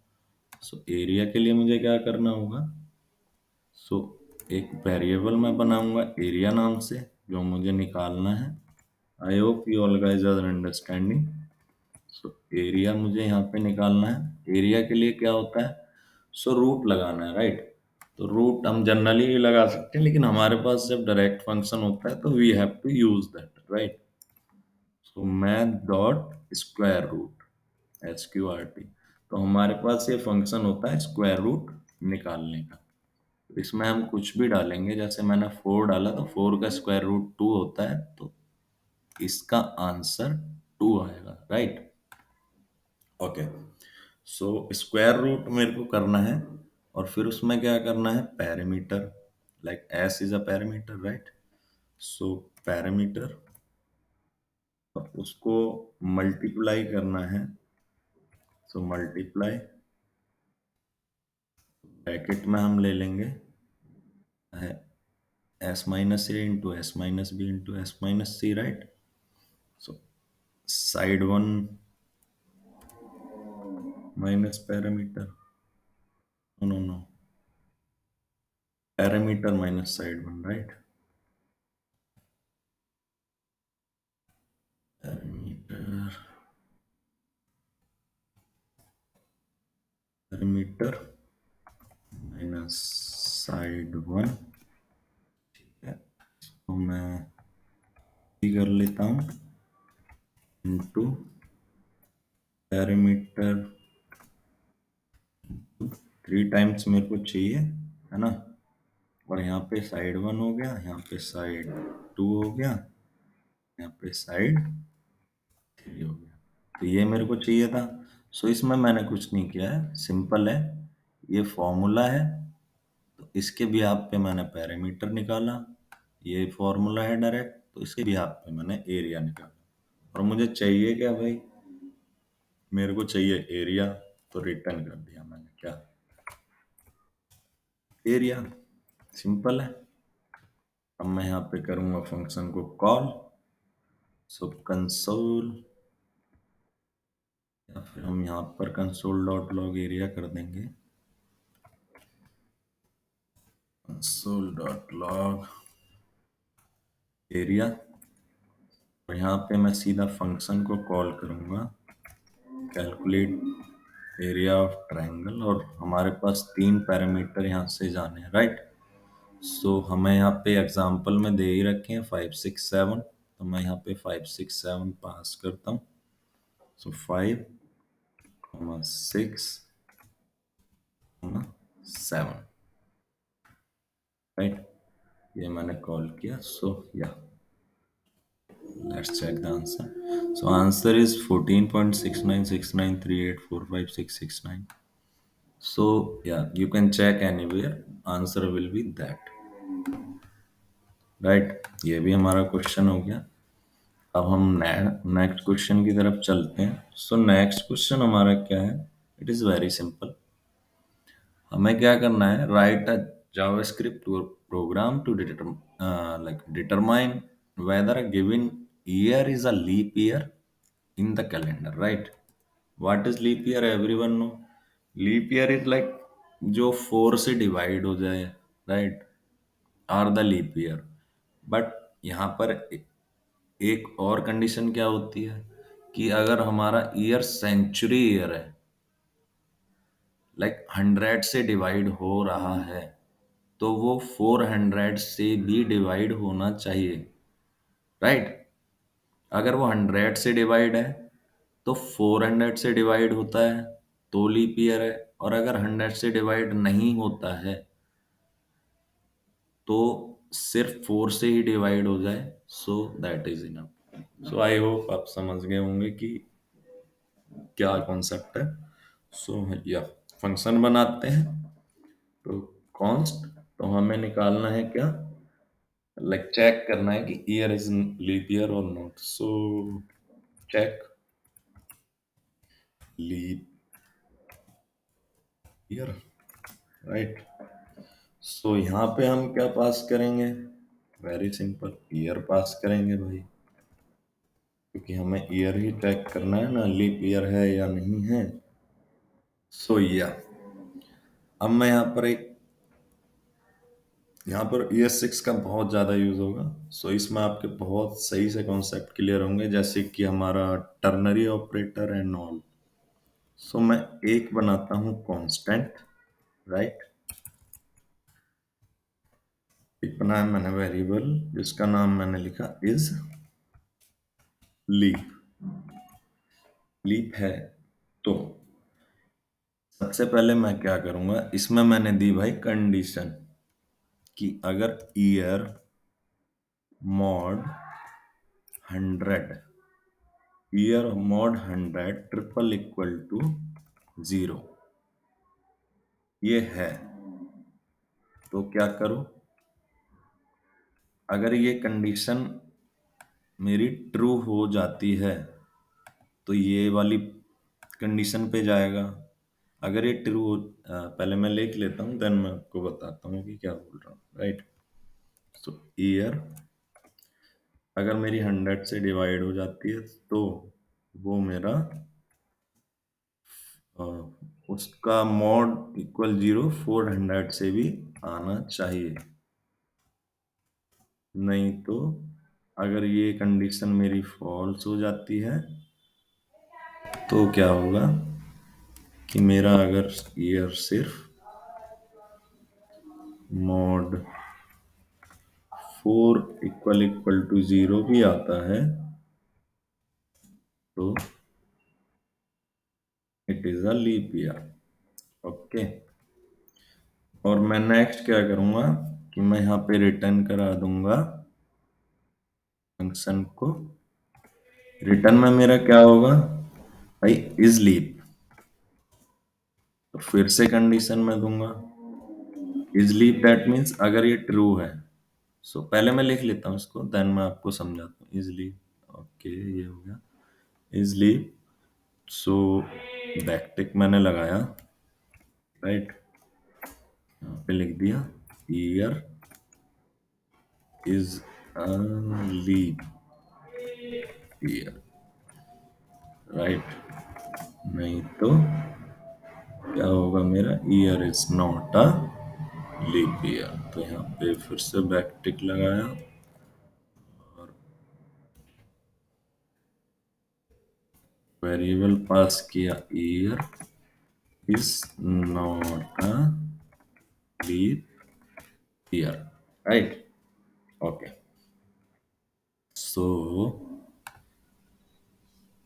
सो एरिया के लिए मुझे क्या करना होगा, सो एक वेरिएबल मैं बनाऊंगा एरिया नाम से, जो मुझे निकालना है। I hope you all guys are understanding. So area मुझे यहाँ पे निकालना है। एरिया के लिए क्या होता है, सो रूट लगाना है, राइट। तो रूट हम जनरली भी लगा सकते हैं, लेकिन हमारे पास जब डायरेक्ट फंक्शन होता है तो we have to use that, right. So math dot square root, H Q R T. तो हमारे पास ये फंक्शन होता है स्क्वायर रूट निकालने का। तो इसमें हम कुछ भी डालेंगे, जैसे मैंने 4 डाला तो 4 का स्क्वायर रूट 2 होता है, तो इसका आंसर 2 आएगा, right. Okay, so square root मेरे को करना है, और फिर उसमें क्या करना है, parameter, like S is a parameter, right. So parameter, उसको मल्टीप्लाई करना है। सो मल्टीप्लाई, ब्रैकेट में हम ले लेंगे S minus A into S minus B into S minus C, right. So side one minus parameter, no no no, parameter minus side one, right, parameter parameter minus side one, ठीक है। तो मैं ये कर लेता हूँ इंटू पैरामीटर, 3 टाइम्स मेरे को चाहिए, है ना। और यहाँ पे साइड वन हो गया, यहाँ पे साइड टू हो गया, यहाँ पे साइड थ्री हो गया। तो ये मेरे को चाहिए था। सो इसमें मैंने कुछ नहीं किया है, सिंपल है, ये फॉर्मूला है, तो इसके भी आप पे मैंने पैरामीटर निकाला, ये फॉर्मूला है डायरेक्ट, तो इसके भी आप पे मैंने एरिया निकाला। और मुझे चाहिए क्या भाई, मेरे को चाहिए एरिया, तो रिटर्न कर दिया मैंने क्या, एरिया, सिंपल है। अब मैं यहाँ पे करूंगा फंक्शन को कॉल, सो कंसोल, या फिर हम यहाँ पर कंसोल डॉट लॉग एरिया कर देंगे, कंसोल डॉट लॉग एरिया। और यहाँ पे मैं सीधा फंक्शन को कॉल करूंगा कैलकुलेट एरिया ऑफ ट्रायंगल, और हमारे पास तीन पैरामीटर यहाँ से जाने हैं, राइट। सो हमें यहाँ पे एग्जांपल में दे ही रखे हैं 5 6 7, तो मैं यहाँ पे 5 6 7 पास करता हूँ। So 5 6 7, right. ये मैंने कॉल किया। सो या let's check the answer. So answer is 14.696938456669। So yeah, you can check anywhere. Answer will be that. Right, ये भी हमारा क्वेश्चन हो गया। अब हम नेक्स्ट क्वेश्चन की तरफ चलते हैं। सो नेक्स्ट क्वेश्चन हमारा क्या है? It is very simple. हमें क्या करना है? Write a JavaScript program to determine whether a given year is a leap year in the calendar, right? What is leap year? Everyone know. Leap year is like जो 4 से divide हो जाए, right, are the leap year. But यहाँ पर एक और condition क्या होती है कि अगर हमारा ईयर सेंचुरी ईयर है, लाइक 100 से डिवाइड हो रहा है, तो वो 400 से भी डिवाइड होना चाहिए, राइट। अगर वो 100 से डिवाइड है तो 400 से डिवाइड होता है तो लीप ईयर है, और अगर 100 से डिवाइड नहीं होता है तो सिर्फ 4 से ही डिवाइड हो जाए, so that is enough. So I hope आप समझ गए होंगे कि क्या कॉन्सेप्ट है। सो या फंक्शन बनाते हैं। तो कॉन्स्ट, तो हमें निकालना है क्या? लाइक चेक करना है कि ईयर इज लीप ईयर और not. So check leap year, right. So यहाँ पे हम क्या पास करेंगे? वेरी सिंपल, ईयर पास करेंगे भाई, क्योंकि हमें ईयर ही चेक करना है ना, लीप ईयर है या नहीं है। सो या अब मैं यहाँ पर ईयर 6 का बहुत ज़्यादा यूज होगा। सो इसमें आपके बहुत सही से कॉन्सेप्ट क्लियर होंगे, जैसे कि हमारा टर्नरी ऑपरेटर एंड ऑल। सो मैं एक बनाता हूँ कांस्टेंट, राइट। एक बनाया मैंने वेरिएबल जिसका नाम मैंने लिखा इज लीप। लीप है तो सबसे पहले मैं क्या करूंगा, इसमें मैंने दी भाई कंडीशन कि अगर year mod 100, year mod 100 triple equal to 0 ये है, तो क्या करो? अगर ये कंडीशन मेरी ट्रू हो जाती है तो ये वाली कंडीशन पे जाएगा। अगर ये ट्रू हो, पहले मैं लिख लेता हूँ, देन मैं आपको बताता हूँ कि क्या बोल रहा हूँ, राइट। सो ईयर अगर मेरी 100 से डिवाइड हो जाती है तो वो मेरा अ, उसका मॉड इक्वल 0 400 से भी आना चाहिए। नहीं तो अगर ये कंडीशन मेरी फॉल्स हो जाती है तो क्या होगा कि मेरा अगर ईयर सिर्फ मॉड 4 इक्वल इक्वल टू 0 भी आता है तो it is a leap year. Okay, और मैं नेक्स्ट क्या करूंगा कि मैं यहाँ पे रिटर्न करा दूंगा फंक्शन को। रिटर्न में मेरा क्या होगा भाई? Is leap. तो फिर से कंडीशन में दूंगा इज लीप, दैट मीन्स अगर ये ट्रू है। सो पहले मैं लिख लेता हूँ इसको, देन मैं आपको समझाता हूँ। इज लीप, ओके, ये हो गया इज लीप। सो बैकटिक मैंने लगाया, राइट, यहाँ पे लिख दिया year is a leap year, right. नहीं तो क्या होगा मेरा? Year is not a leap year. तो यहाँ पे फिर से बैक टिक लगाया और वेरिएबल पास किया year, is not a leap year, right? Okay. So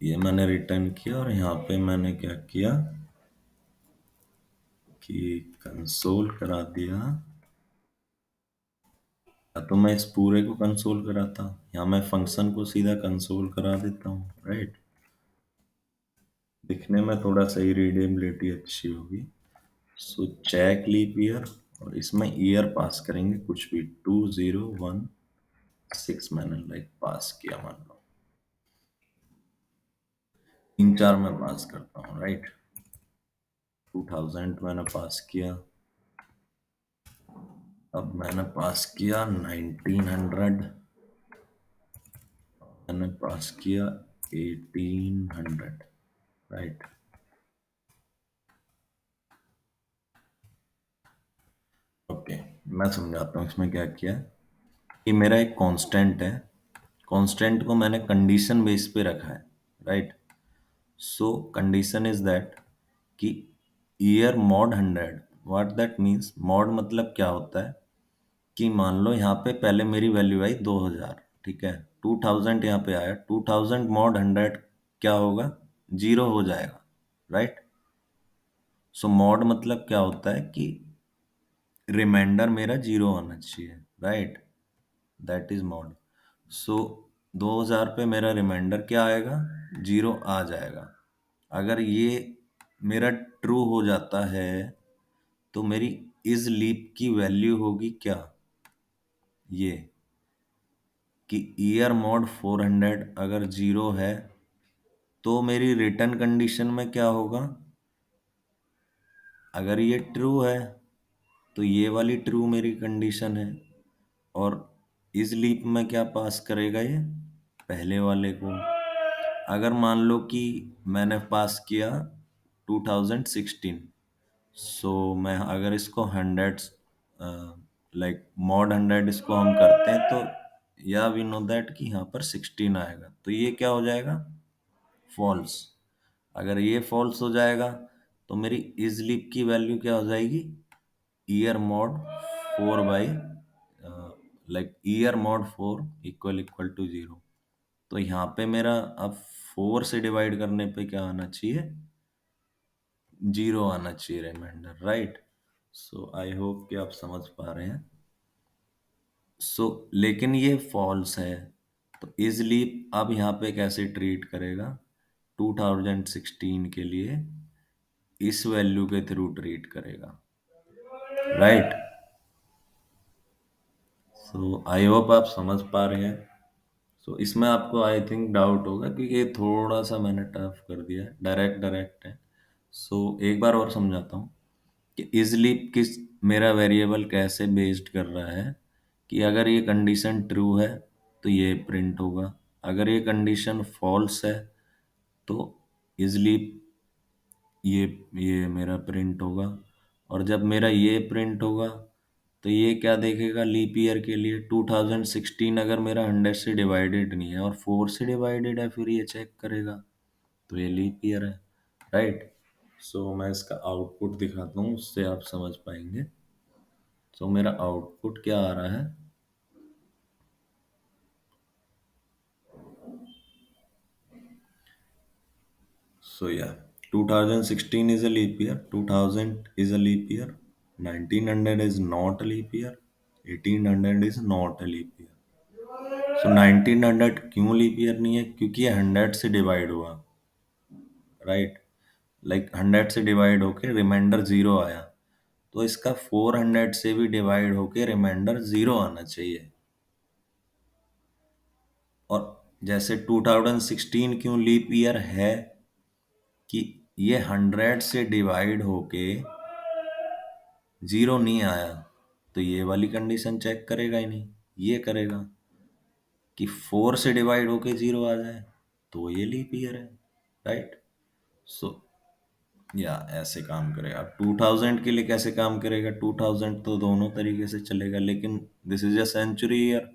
ये मैंने रिटर्न किया और यहाँ पे मैंने क्या किया कि कंसोल करा दिया, या तो मैं इस पूरे को कंसोल कराता या मैं फंक्शन को सीधा कंसोल करा देता हूँ, राइट। दिखने में थोड़ा सही रीडेबिलिटी अच्छी होगी। सो चेक लीप ईयर, और इसमें ईयर पास करेंगे कुछ भी, 2016 मैंने लाइक पास किया मान लो, 3 4 में पास करता हूँ, राइट। 2000 मैंने पास किया, अब मैंने पास किया 1900, मैंने पास किया 1800, राइट। ओके, मैं समझाता हूँ इसमें क्या किया। ये मेरा एक कांस्टेंट है, कांस्टेंट को मैंने कंडीशन बेस पे रखा है, right. So condition is that कि year mod 100, what that means, mod मतलब क्या होता है कि मान लो यहाँ पे पहले मेरी वैल्यू आई 2000, ठीक है, 2000 यहाँ पे आया, 2000 मॉड 100 क्या होगा, जीरो हो जाएगा, राइट। सो मॉड मतलब क्या होता है कि रिमाइंडर मेरा जीरो होना चाहिए, राइट, दैट इज मॉड। सो 2000 पे मेरा रिमाइंडर क्या आएगा, जीरो आ जाएगा। अगर ये मेरा ट्रू हो जाता है तो मेरी इस लीप की वैल्यू होगी क्या, ये कि ईयर मॉड 400 अगर जीरो है तो मेरी रिटर्न कंडीशन में क्या होगा, अगर ये ट्रू है तो ये वाली ट्रू मेरी कंडीशन है, और इस लीप में क्या पास करेगा ये, पहले वाले को। अगर मान लो कि मैंने पास किया 2016, सो मैं अगर इसको 100 लाइक मॉड 100 इसको हम करते हैं तो या वी नो दैट कि यहाँ पर 16 आएगा, तो ये क्या हो जाएगा, फॉल्स। अगर ये फॉल्स हो जाएगा तो मेरी इस लीप की वैल्यू क्या हो जाएगी, year mod 4 by like year mod 4 equal equal to zero. तो यहाँ पे मेरा अब 4 से डिवाइड करने पे क्या आना चाहिए, जीरो आना चाहिए reminder, right. So I hope कि आप समझ पा रहे हैं। सो लेकिन ये फॉल्स है, तो इजली अब यहाँ पे कैसे ट्रीट करेगा, 2016 के लिए इस वैल्यू के थ्रू ट्रीट करेगा, राइट। सो आई होप आप समझ पा रहे हैं। सो इसमें आपको आई थिंक डाउट होगा क्योंकि ये थोड़ा सा मैंने टफ कर दिया है, डायरेक्ट डायरेक्ट है। सो एक बार और समझाता हूँ कि इजली किस मेरा वेरिएबल कैसे बेस्ड कर रहा है कि अगर ये कंडीशन ट्रू है तो ये प्रिंट होगा, अगर ये कंडीशन फॉल्स है तो इजली ये ये मेरा प्रिंट होगा। और जब मेरा ये प्रिंट होगा तो ये क्या देखेगा, लीप ईयर के लिए 2016 अगर मेरा 100 से डिवाइडेड नहीं है और 4 से डिवाइडेड है फिर ये चेक करेगा, तो ये लीप ईयर है, राइट। सो मैं इसका आउटपुट दिखाता हूँ, उससे आप समझ पाएंगे। सो मेरा आउटपुट क्या आ रहा है, सो या 2016 is a leap year, 2000 is a leap year, 1900 is not a leap year, 1800 is not a leap year। सो 1900 क्यों लीप ईयर नहीं है, क्योंकि ये 100 से डिवाइड हुआ, राइट। लाइक 100 से डिवाइड होके रिमाइंडर जीरो आया, तो इसका 400 से भी डिवाइड होके रिमाइंडर जीरो आना चाहिए। और जैसे 2016 क्यों लीप ईयर है कि ये 100 से डिवाइड होके जीरो नहीं आया, तो ये वाली कंडीशन चेक करेगा ही नहीं, ये करेगा कि 4 से डिवाइड होके जीरो आ जाए, तो ये लीप ईयर है, राइट। सो या ऐसे काम करेगा। 2000 के लिए कैसे काम करेगा, 2000 तो दोनों तरीके से चलेगा, लेकिन this is a century year,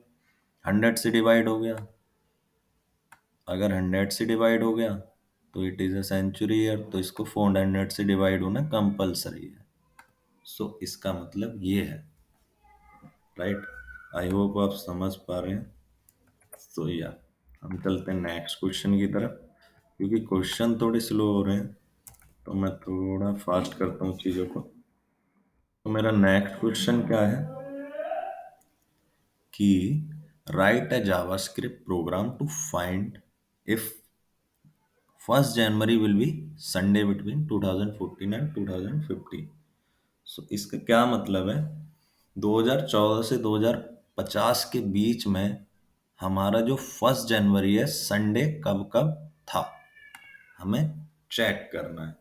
100 से डिवाइड हो गया, अगर 100 से डिवाइड हो गया तो it is a century year, तो इसको 400 से डिवाइड होना कंपलसरी है। सो इसका मतलब ये है, राइट। आई होप आप समझ पा रहे हैं। तो या हम चलते हैं नेक्स्ट क्वेश्चन की तरफ, क्योंकि क्वेश्चन थोड़े स्लो हो रहे हैं तो मैं थोड़ा फास्ट करता हूँ चीज़ों को। तो मेरा नेक्स्ट क्वेश्चन क्या है कि write a JavaScript program to find if 1 January will be Sunday between 2014 and 2050। सो इसका क्या मतलब है, 2014 से 2050 के बीच में हमारा जो 1 जनवरी है संडे कब कब था, हमें चेक करना है,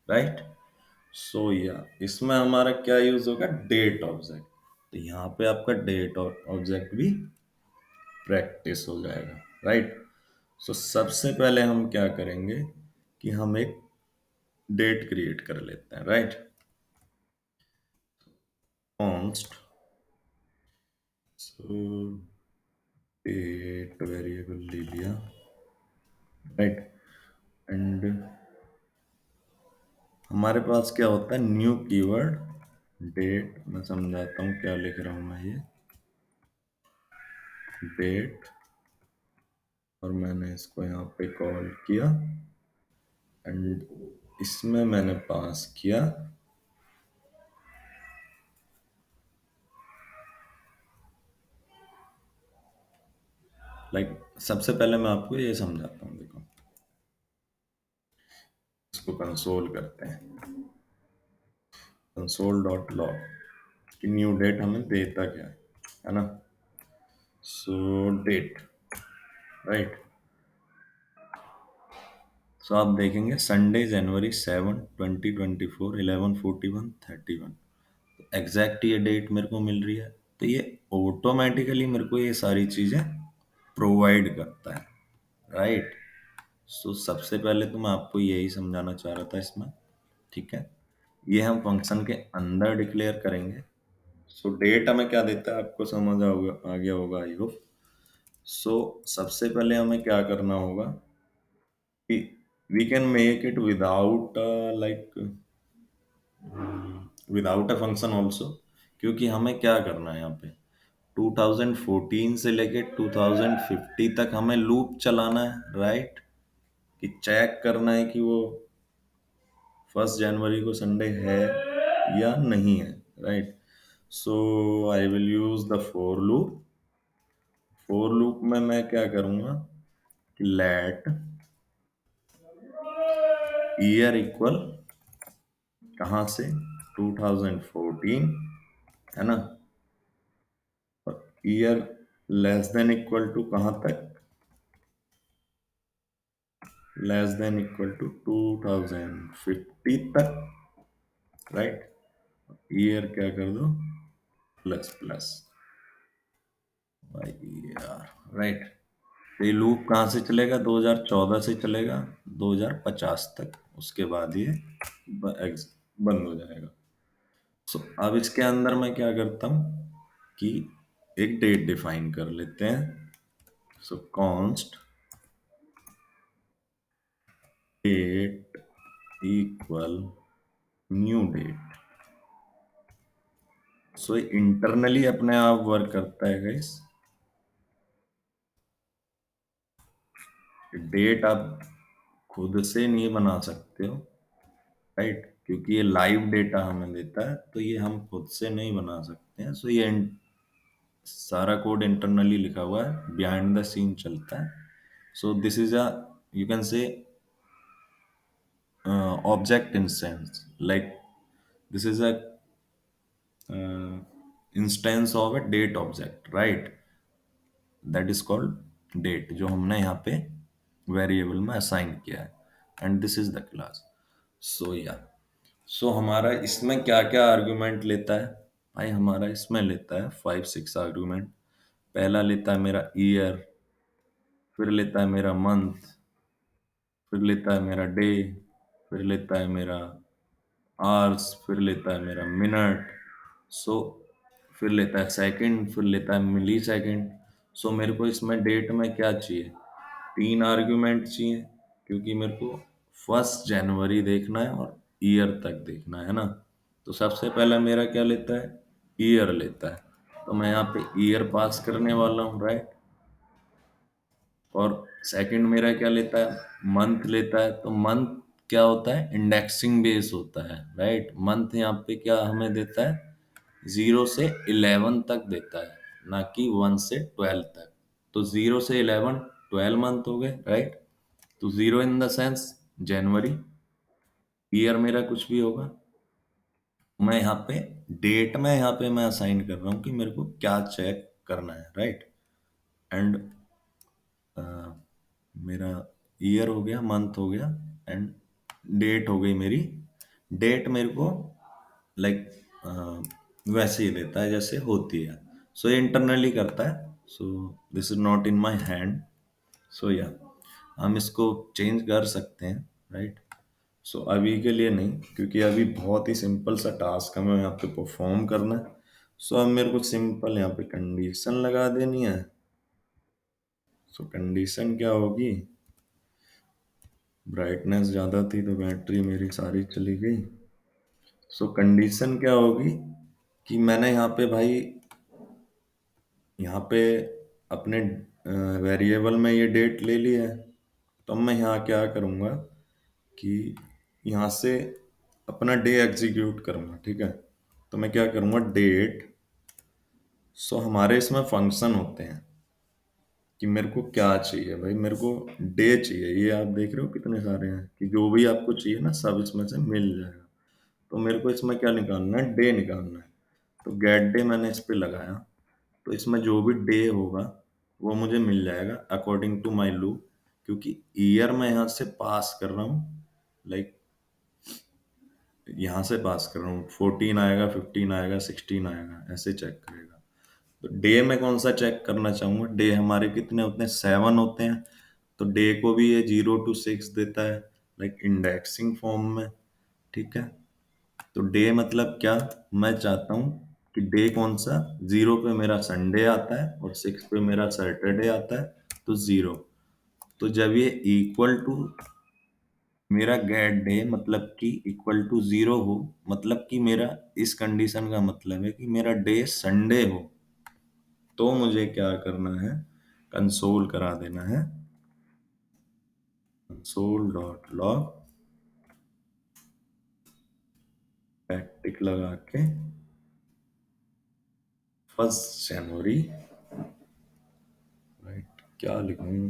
राइट। सो या इसमें हमारा क्या यूज होगा, डेट ऑब्जेक्ट। तो यहाँ पे आपका डेट और ऑब्जेक्ट भी प्रैक्टिस हो जाएगा, राइट। सो सबसे पहले हम क्या करेंगे कि हम एक डेट क्रिएट कर लेते हैं, राइट। कॉन्स्ट सो डेट वेरिएबल ले लिया, राइट। एंड हमारे पास क्या होता है, न्यू कीवर्ड डेट। मैं समझाता हूँ क्या लिख रहा हूँ मैं, ये डेट, और मैंने इसको यहाँ पे कॉल किया एंड इसमें मैंने पास किया लाइक सबसे पहले मैं आपको ये समझाता हूँ, देखो इसको कंसोल करते हैं, कंसोल डॉट लॉग कि न्यू डेट हमें देता क्या है ना। सो डेट, राइट। सो आप देखेंगे संडे January 7, 2024 11:41:31, एग्जैक्ट ये डेट मेरे को मिल रही है। तो ये ऑटोमेटिकली मेरे को ये सारी चीजें प्रोवाइड करता है, राइट। सो सबसे पहले तो मैं आपको यही समझाना चाह रहा था इसमें, ठीक है। ये हम फंक्शन के अंदर डिक्लेयर करेंगे। सो डेट हमें क्या देता है आपको समझ आ गया होगा आई होप। सो सबसे पहले हमें क्या करना होगा कि we can make it without like without a function also, क्योंकि हमें क्या करना है यहाँ पे 2014 से लेके 2050 तक हमें लूप चलाना है, राइट। कि चेक करना है कि वो 1 जनवरी को संडे है या नहीं है, right. So I will use the for loop. For loop में मैं क्या करूंगा कि लेट ईयर इक्वल कहाँ से 2014, है ना। और year less then equal to कहाँ तक, लेस देन इक्वल टू 2050 तक, राइट। ईयर क्या कर दो plus plus by year, right. तो ये लूप कहाँ से चलेगा, 2014 से चलेगा 2050 तक, उसके बाद ये बंद हो जाएगा। सो अब इसके अंदर मैं क्या करता हूँ कि एक डेट डिफाइन कर लेते हैं। So const date equal new date. So internally अपने आप वर्क करता है गाइस। डेट आप खुद से नहीं बना सकते हो, राइट, क्योंकि ये लाइव डेटा हमें देता है, तो ये हम खुद से नहीं बना सकते हैं। सो ये सारा कोड इंटरनली लिखा हुआ है, बिहाइंड द सीन चलता है। So this is a you can say object instance, like this is a instance of a date object, right, that is called date, जो हमने यहाँ पे वेरिएबल में असाइन किया है, and this is the class. So या so हमारा इसमें क्या क्या आर्गुमेंट लेता है भाई, हमारा इसमें लेता है 5-6 आर्गुमेंट। पहला लेता है मेरा ईयर, फिर लेता है मेरा मंथ, फिर लेता है मेरा डे, फिर लेता है मेरा आवर्स, फिर लेता है मेरा मिनट। सो फिर लेता है सेकंड, फिर लेता है मिली सेकंड। सो मेरे को इसमें डेट में क्या चाहिए, 3 आर्ग्यूमेंट चाहिए, क्योंकि मेरे को 1 जनवरी देखना है और ईयर तक देखना है ना। तो सबसे पहला मेरा क्या लेता है, ईयर लेता है। तो मैं यहाँ पे ईयर पास करने वाला हूँ, राइट। और सेकंड मेरा क्या लेता है, मंथ लेता है। तो मंथ क्या होता है, इंडेक्सिंग बेस होता है, राइट। मंथ यहाँ पे क्या हमें देता है, 0 से 11 तक देता है, ना कि 1 से 12 तक। तो 0 से 11, 12 मंथ हो गए, राइट। तो 0 in the sense January, year मेरा कुछ भी होगा। मैं यहाँ पे डेट में यहाँ पे मैं असाइन कर रहा हूँ कि मेरे को क्या चेक करना है, राइट। एंड मेरा ईयर हो गया, मंथ हो गया, एंड डेट हो गई मेरी। डेट मेरे को लाइक वैसे ही देता है जैसे होती है। सो ये इंटरनली करता है। So this is not in my hand. So या हम इसको चेंज कर सकते हैं, राइट। सो अभी के लिए नहीं, क्योंकि अभी बहुत ही सिंपल सा टास्क हमें यहाँ पे परफॉर्म करना है। सो अब मेरे को सिंपल यहाँ पे कंडीशन लगा देनी है। सो कंडीशन क्या होगी, ब्राइटनेस ज़्यादा थी तो बैटरी मेरी सारी चली गई। सो कंडीशन क्या होगी कि मैंने यहाँ पे भाई, यहाँ पे अपने वेरिएबल में ये डेट ले ली है। तो अब मैं यहाँ क्या करूँगा कि यहाँ से अपना डे एग्जीक्यूट करूँगा, ठीक है। तो मैं क्या करूँगा, डेट। सो हमारे इसमें फंक्शन होते हैं कि मेरे को क्या चाहिए भाई, मेरे को डे चाहिए। ये आप देख रहे हो कितने सारे हैं कि जो भी आपको चाहिए ना सब इसमें से मिल जाएगा। तो मेरे को इसमें क्या निकालना है, डे निकालना है। तो गेट डे मैंने इस पे लगाया। तो इसमें जो भी डे होगा वो मुझे मिल जाएगा अकॉर्डिंग टू माई लूप। क्योंकि ईयर मैं यहाँ से पास कर रहा हूँ, लाइक यहाँ से पास कर रहा हूँ, 14 आएगा, 15 आएगा, 16 आएगा, ऐसे चेक करेगा। तो डे में कौन सा चेक करना चाहूंगा, डे हमारे कितने होते हैं, 7 होते हैं। तो डे को भी ये 0 to 6 देता है, लाइक इंडेक्सिंग फॉर्म में, ठीक है। तो डे मतलब क्या, मैं चाहता हूँ कि डे कौन सा, 0 पे मेरा संडे आता है और 6 पे मेरा सैटरडे आता है। तो 0। तो जब ये इक्वल टू मेरा गेट डे मतलब कि इक्वल टू 0 हो, मतलब कि मेरा इस कंडीशन का मतलब है कि मेरा डे संडे हो, तो मुझे क्या करना है, कंसोल करा देना है, कंसोल डॉट लॉग, टिक लगा के 1 जनवरी, राइट। क्या लिखूं,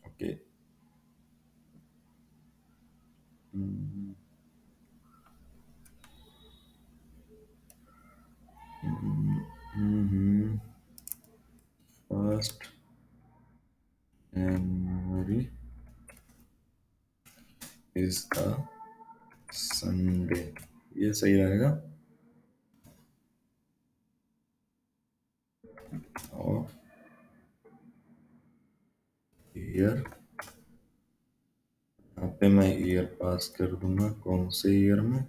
okay. First January is the Sunday, ये सही रहेगा। और ईयर, यहाँ पे मैं ईयर पास कर दूंगा, कौन से ईयर में,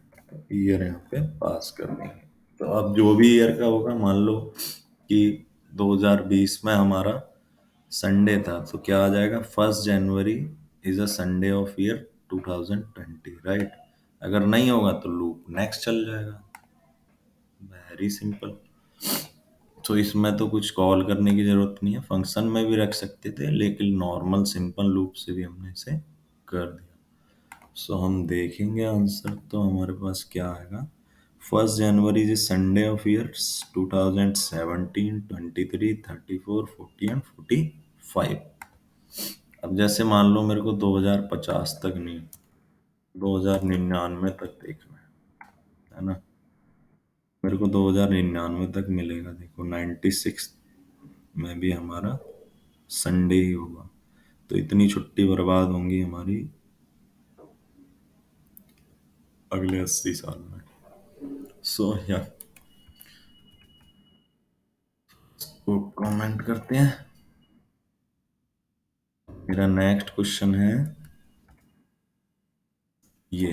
ईयर यहाँ पे पास कर देंगे। तो अब जो भी ईयर का होगा, मान लो कि 2020 में हमारा संडे था, तो क्या आ जाएगा, 1 जनवरी is a Sunday off year 2020, right. अगर नहीं होगा तो लूप नेक्स्ट चल जाएगा, वेरी सिंपल। तो इसमें तो कुछ कॉल करने की जरूरत नहीं है, फंक्शन में भी रख सकते थे, लेकिन नॉर्मल सिंपल लूप से भी हमने इसे कर दिया। सो हम देखेंगे आंसर, तो हमारे पास क्या आएगा, 1 जनवरी is Sunday off years 2017, 23, 34, 40 and 45। अब जैसे मान लो मेरे को 2050 तक नहीं, 2099 तक देखना है ना। मेरे को 2099 तक मिलेगा, देखो 96 में भी हमारा संडे ही होगा। तो इतनी छुट्टी बर्बाद होंगी हमारी अगले 80 साल में। सो या को कमेंट करते हैं। मेरा नेक्स्ट क्वेश्चन है ये,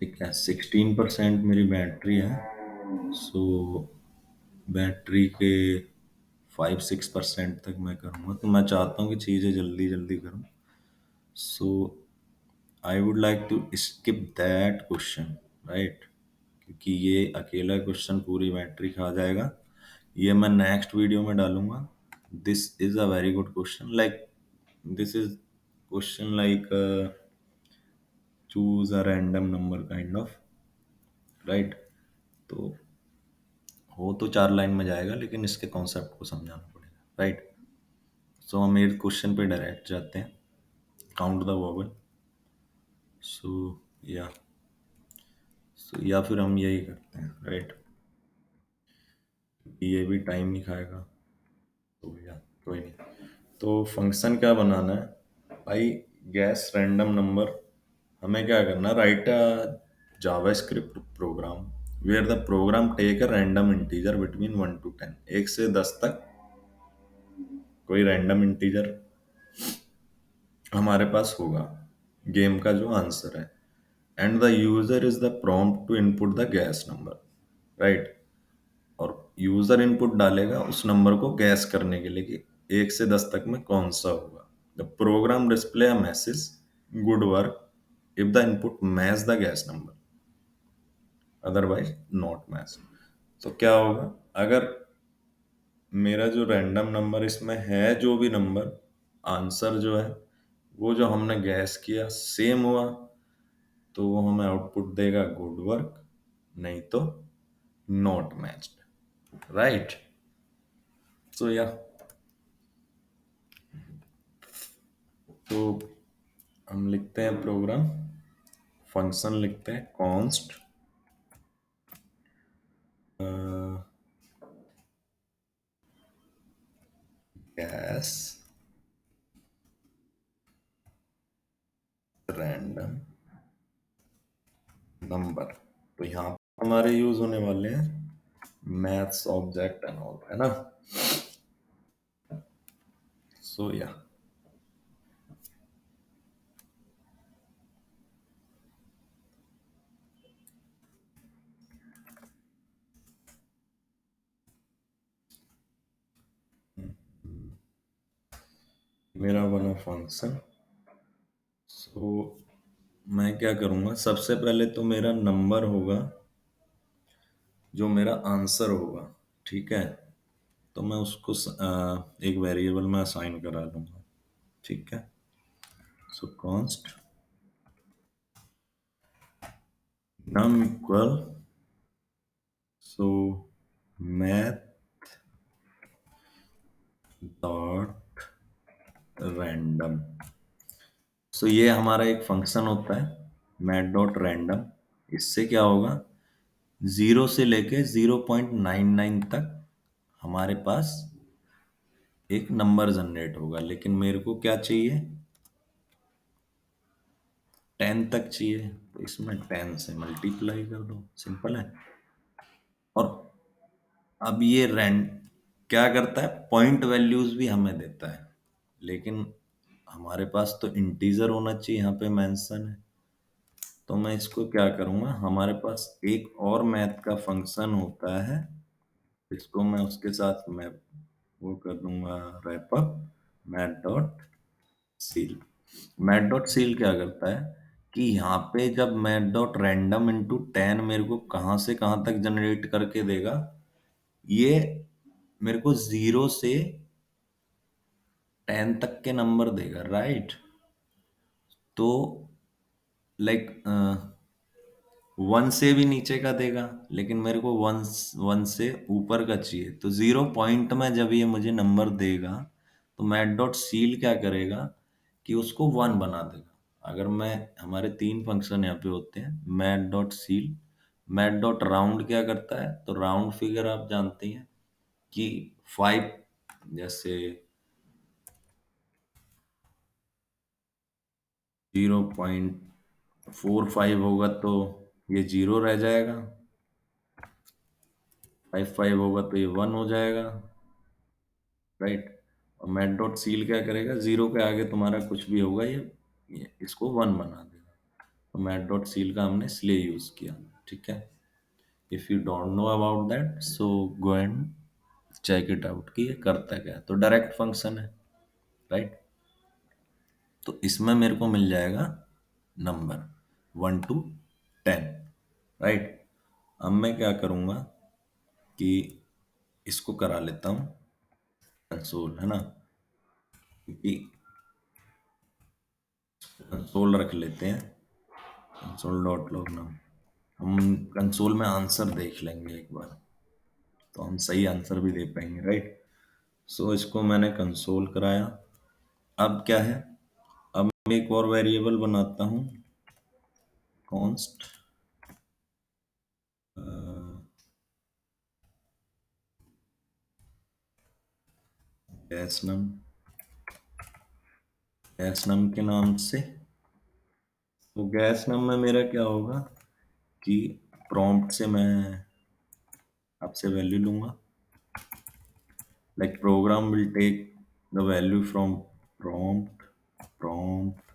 ठीक है। 16% मेरी बैटरी है। सो बैटरी के 5-6% तक मैं करूँगा, तो मैं चाहता हूँ कि चीज़ें जल्दी जल्दी करूँ। So I would like to skip that question, right? क्योंकि ये अकेला क्वेश्चन पूरी बैटरी खा जाएगा। ये मैं नेक्स्ट वीडियो में डालूंगा। This is a very good question, like this is question like choose a random number kind of, right? तो हो तो 4 लाइन में जाएगा, लेकिन इसके कॉन्सेप्ट को समझाना पड़ेगा, राइट? सो हम एट क्वेश्चन पे डायरेक्ट जाते हैं। Count the vowel. सो या सो या फिर हम यही करते हैं, राइट? ये भी टाइम ही खाएगा। तो या कोई नहीं। तो फंक्शन क्या बनाना है भाई? Guess random number. हमें क्या करना, write a JavaScript program where the program take a random integer between 1 to 10, 1 से 10 तक कोई रैंडम इंटीजर हमारे पास होगा, गेम का जो आंसर है। And the user is the prompt to input the guess number, right? और यूजर इनपुट डालेगा उस नंबर को गैस करने के लिए कि 1 से 10 तक में कौन सा होगा। The program display a message, good work if the input match the guess number, otherwise not match. तो क्या होगा अगर मेरा जो रैंडम नंबर इसमें है, जो भी नंबर आंसर जो है वो जो हमने गैस किया सेम हुआ, तो वो हमें आउटपुट देगा गुड वर्क, नहीं तो नॉट मैच्ड, राइट? सो या तो हम लिखते हैं प्रोग्राम, फंक्शन लिखते हैं कॉन्स्ट गैस रैंडम नंबर। तो यहाँ पर हमारे यूज होने वाले हैं मैथ्स ऑब्जेक्ट एंड ऑल, है ना? सो या मेरा बना फंक्शन। सो मैं क्या करूँगा, सबसे पहले तो मेरा नंबर होगा जो मेरा आंसर होगा, ठीक है? तो मैं उसको एक वेरिएबल में असाइन करा लूँगा, ठीक है? सो कॉन्स्ट num इक्वल, सो मैथ डॉट रैंडम। सो ये हमारा एक फंक्शन होता है मैथ डॉट रैंडम। इससे क्या होगा, 0 से लेके 0.99 तक हमारे पास एक नंबर जनरेट होगा, लेकिन मेरे को क्या चाहिए, 10 तक चाहिए। तो इसमें 10 से मल्टीप्लाई कर दो, सिंपल है। और अब ये रैंड क्या करता है, पॉइंट वैल्यूज भी हमें देता है, लेकिन हमारे पास तो इंटीजर होना चाहिए, यहाँ पे मेंशन है। तो मैं इसको क्या करूँगा, हमारे पास एक और मैथ का फंक्शन होता है, इसको मैं उसके साथ मैं वो कर दूंगा wrap up math dot seal. Math dot seal क्या करता है कि यहाँ पे जब मैथ डॉट रैंडम इंटू 10 मेरे को कहाँ से कहाँ तक जनरेट करके देगा, ये मेरे को 0 से 10 तक के नंबर देगा, राइट? तो लाइक 1 से भी नीचे का देगा, लेकिन मेरे को 1 से ऊपर का चाहिए। तो 0 पॉइंट में जब ये मुझे नंबर देगा, तो मैट डॉट सील क्या करेगा कि उसको 1 बना देगा। अगर मैं, हमारे 3 फंक्शन यहाँ पे होते हैं, math dot seal, math dot round क्या करता है, तो राउंड फिगर आप जानते हैं कि 5, जैसे 0.45 होगा तो ये 0 रह जाएगा, 55 होगा तो ये 1 हो जाएगा, राइट? और मैट डॉट सील क्या करेगा, 0 के आगे तुम्हारा कुछ भी होगा, ये इसको 1 बना देगा। तो मैट डॉट सील का हमने इसलिए यूज किया, ठीक है? If you don't know about that, so go and check it out कि ये करता क्या है। तो डायरेक्ट फंक्शन है, राइट। तो इसमें मेरे को मिल जाएगा नंबर 1 to 10, राइट। अब मैं क्या करूंगा कि इसको करा लेता हूँ कंसोल, है ना, क्योंकि कंसोल रख लेते हैं, कंसोल डॉट लॉग नाम। हम कंसोल में आंसर देख लेंगे एक बार, तो हम सही आंसर भी दे पाएंगे, राइट। सो इसको मैंने कंसोल कराया। अब क्या है, अब मैं एक और वेरिएबल बनाता हूँ, कॉन्स्ट गैस नम, गैस नम के नाम से। तो गैस नम में मेरा क्या होगा कि प्रॉम्प्ट से मैं आपसे वैल्यू लूंगा, like program will take the value from prompt, prompt.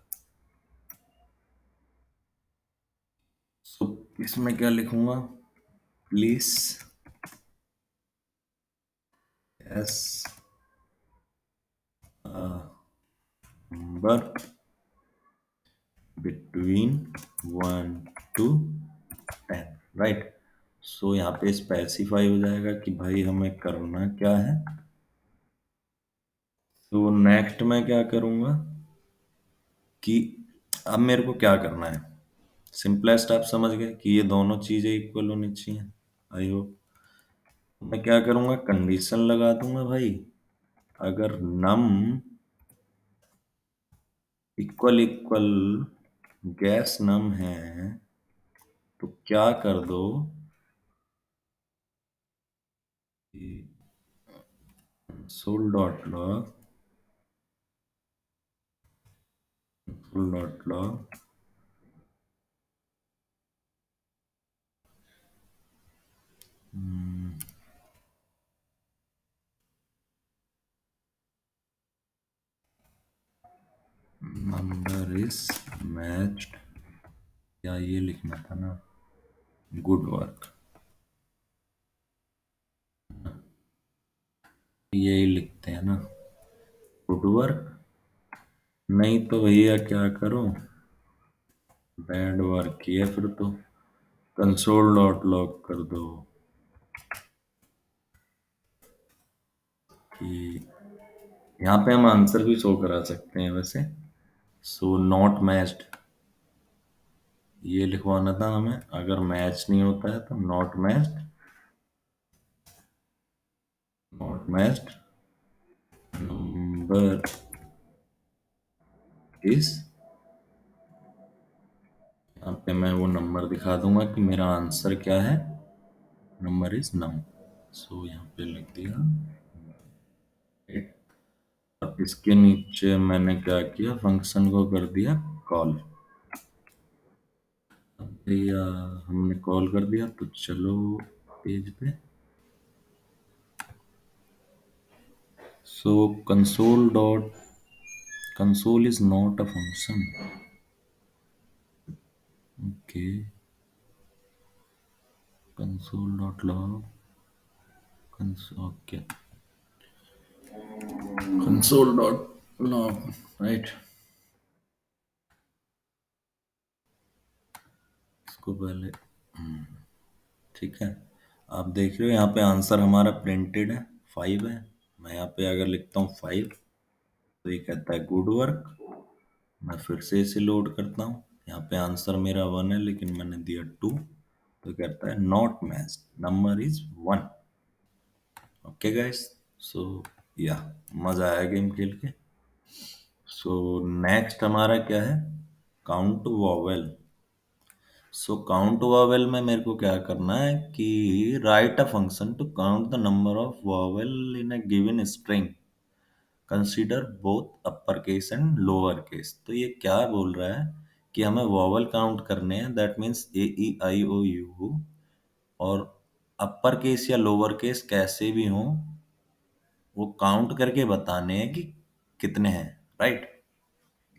So इसमें क्या लिखूंगा, प्लीज एस नंबर बिटवीन 1 to 10, राइट। सो यहाँ पे स्पेसिफाई हो जाएगा कि भाई हमें करना क्या है। तो नेक्स्ट मैं क्या करूंगा कि अब मेरे को क्या करना है, सिंपलेस्ट आप समझ गए कि ये दोनों चीजें इक्वल होनी चाहिए, आई होप। मैं क्या करूंगा, कंडीशन लगा दूंगा भाई, अगर num equal equal guess num है तो क्या कर दो, console dot log, console dot log number is matched, या ये लिखना था ना, गुड वर्क, यही लिखते हैं ना, गुड वर्क। नहीं तो भैया क्या करो, बैड वर्क किया फिर तो कंसोल डॉट लॉग कर दो कि यहाँ पे हम आंसर भी शो करा सकते हैं वैसे। सो नॉट मैच्ड ये लिखवाना था हमें, अगर मैच नहीं होता है तो not matched, not matched number is, यहाँ पे मैं वो नंबर दिखा दूंगा कि मेरा आंसर क्या है, नंबर इज नम। सो यहाँ पे लिख दिया 8। अब इसके नीचे मैंने क्या किया, फंक्शन को कर दिया कॉल। अब भैया हमने कॉल कर दिया तो चलो पेज पे। So console dot, console is not a function, okay, console dot log, okay, console dot log, right. इसको पहले ठीक है, आप देख रहे हो यहाँ पे आंसर हमारा प्रिंटेड है 5 है। मैं यहाँ पे अगर लिखता हूँ 5 तो ये कहता है गुड वर्क। मैं फिर से इसे लोड करता हूँ, यहाँ पे आंसर मेरा 1 है लेकिन मैंने दिया 2, तो कहता है not match, number is 1। Okay guys, so या मजा आया गेम खेल के। सो नेक्स्ट हमारा क्या है, काउंट वॉवेल। सो काउंट वॉवेल में मेरे को क्या करना है कि write a function to count the number of vowel in a given string, consider both upper case and lower case. तो ये क्या बोल रहा है कि हमें वॉवेल काउंट करने हैं, that means A E I O U, और अपर केस या लोअर केस कैसे भी हों वो काउंट करके बताने हैं कि कितने हैं, राइट।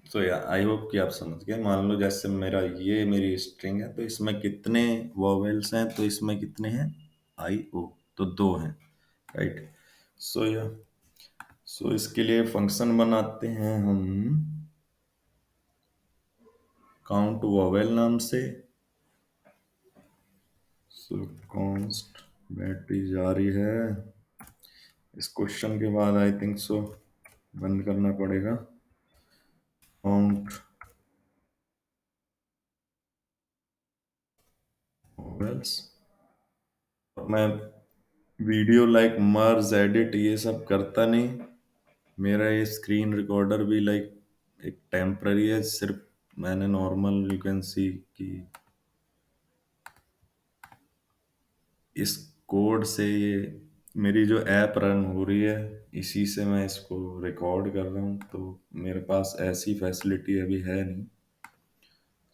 तो या आई होप कि आप समझ गए। मान लो जैसे मेरा ये मेरी स्ट्रिंग है, तो इसमें कितने वॉवेल्स हैं, तो इसमें कितने हैं, आई ओ, तो 2 हैं, राइट। सो या सो इसके लिए फंक्शन बनाते हैं हम काउंट वोवेल नाम से। सो कॉन्स्ट बैटरी जा रही है। इस क्वेश्चन के बाद आई थिंक सो बंद करना पड़ेगा। Count vowels. मैं वीडियो लाइक मर्ज एडिट ये सब करता नहीं। मेरा ये स्क्रीन रिकॉर्डर भी लाइक एक टेम्पररी है। सिर्फ मैंने नॉर्मल यू कैन सी कि इस कोड से ये मेरी जो ऐप रन हो रही है इसी से मैं इसको रिकॉर्ड कर रहा हूँ, तो मेरे पास ऐसी फैसिलिटी अभी है नहीं।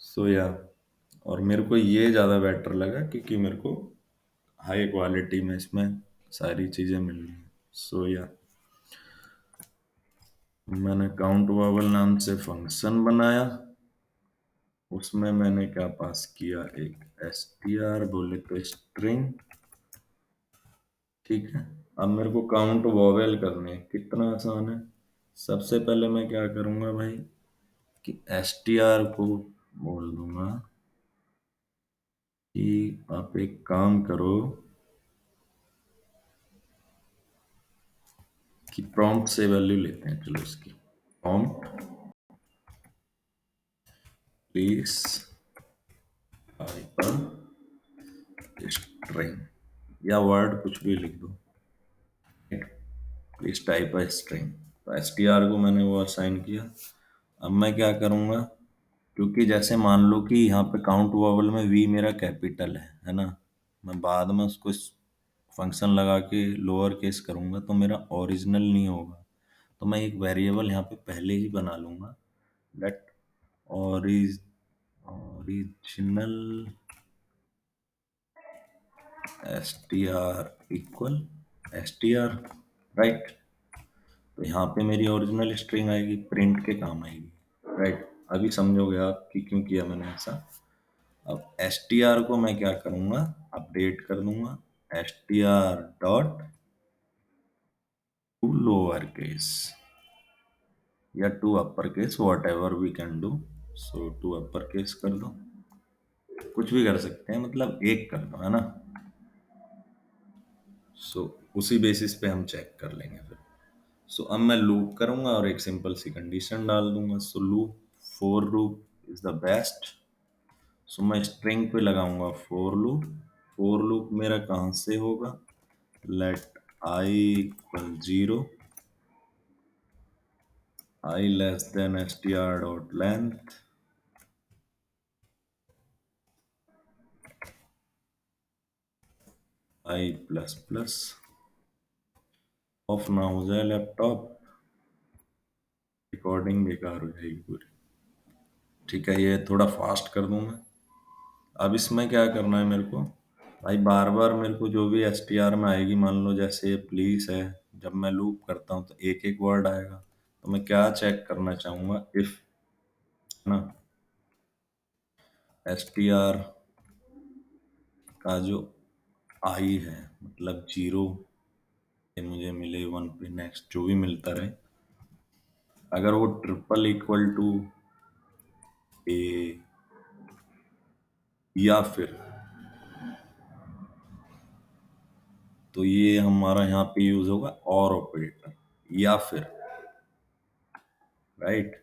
सो या और मेरे को ये ज़्यादा बेटर लगा क्योंकि मेरे को हाई क्वालिटी में इसमें सारी चीज़ें मिल रही हैं। सो या मैंने काउंट वावल नाम से फंक्शन बनाया। उसमें मैंने क्या पास किया, एक str बोले तो स्ट्रिंग। ठीक है। अब मेरे को काउंट वोवेल करने हैं। कितना आसान है। सबसे पहले मैं क्या करूंगा भाई कि str को बोल दूंगा कि आप एक काम करो कि प्रॉम्प्ट से वैल्यू लेते हैं। चलो इसकी प्रॉम्प्ट प्लीज टाइप स्ट्रिंग या वर्ड कुछ भी लिख दो। Please type string. तो str को मैंने वो असाइन किया। अब मैं क्या करूंगा, क्योंकि जैसे मान लो कि यहाँ पे काउंट वोवेल में वी मेरा कैपिटल है ना। मैं बाद में उसको फंक्शन लगा के लोअर केस करूंगा तो मेरा ओरिजिनल नहीं होगा। तो मैं एक वेरिएबल यहाँ पे पहले ही बना लूंगा। Let original str equal str, right. तो यहाँ पे मेरी ओरिजिनल स्ट्रिंग आएगी, प्रिंट के काम आएगी, राइट। अभी समझोगे आप कि क्यों किया मैंने ऐसा। अब str को मैं क्या करूंगा, अपडेट कर दूंगा str dot to lower case या to upper case, whatever we can do. So to upper case कर दो, कुछ भी कर सकते हैं, मतलब एक कर दो, है ना। सो उसी बेसिस पे हम चेक कर लेंगे फिर। सो अब मैं लूप करूंगा और एक सिंपल सी कंडीशन डाल दूंगा। So loop for loop is the best. So मैं स्ट्रिंग पे लगाऊंगा फोर लूप। फोर लूप मेरा कहाँ से होगा, let I equal 0, I less then str dot length, I plus plus. Off ना हो जाए लैपटॉप, रिकॉर्डिंग बेकार हो जाएगी पूरी। ठीक है, ये थोड़ा फास्ट कर दूं मैं। अब इसमें क्या करना है मेरे को भाई, बार बार मेरे को जो भी str में आएगी, मान लो जैसे प्लीज है, जब मैं लूप करता हूँ तो एक एक वर्ड आएगा। तो मैं क्या चेक करना चाहूंगा, इफ ना str का जो आई है मतलब 0 से मुझे मिले 1 पे नेक्स्ट जो भी मिलता रहे, अगर वो ट्रिपल इक्वल टू ए या फिर, तो ये हमारा यहाँ पे यूज होगा और ऑपरेटर, या फिर, राइट।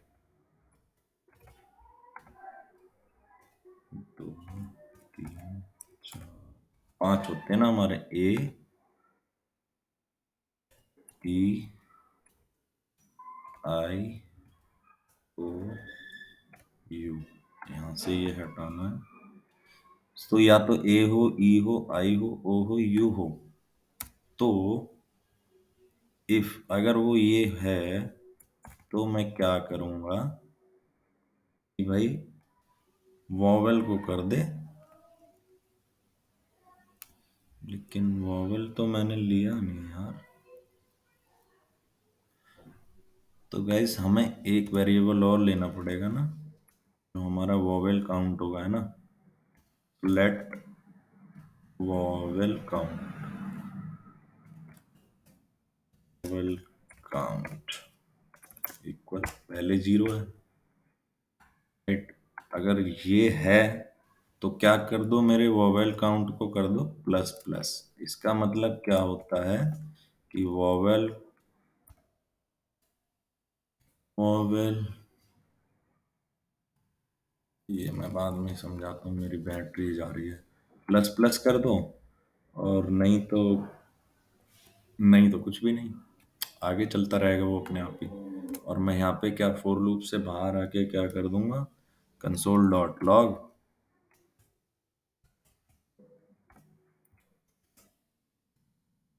दो तीन चार पांच होते हैं ना हमारे, ए ई आई ओ यू, यहाँ से ये हटाना है। तो या तो ए हो, ई हो, आई हो, ओ हो, यू हो। तो इफ अगर वो ये है तो मैं क्या करूंगा कि भाई वॉवेल को कर दे। लेकिन वॉवेल तो मैंने लिया नहीं यार। तो गैस हमें एक वेरिएबल और लेना पड़ेगा ना, जो हमारा वॉवेल काउंट होगा, है ना। Let vowel count. Vowel count equal, पहले जीरो है, राइट। अगर ये है तो क्या कर दो, मेरे वोवेल काउंट को कर दो प्लस प्लस। इसका मतलब क्या होता है कि वोवेल वोवेल ये मैं बाद में समझाता हूँ, मेरी बैटरी जा रही है। प्लस प्लस कर दो, और नहीं तो कुछ भी नहीं, आगे चलता रहेगा वो अपने आप ही। और मैं यहाँ पे क्या, फोर लूप से बाहर आके क्या कर दूंगा, कंसोल डॉट लॉग,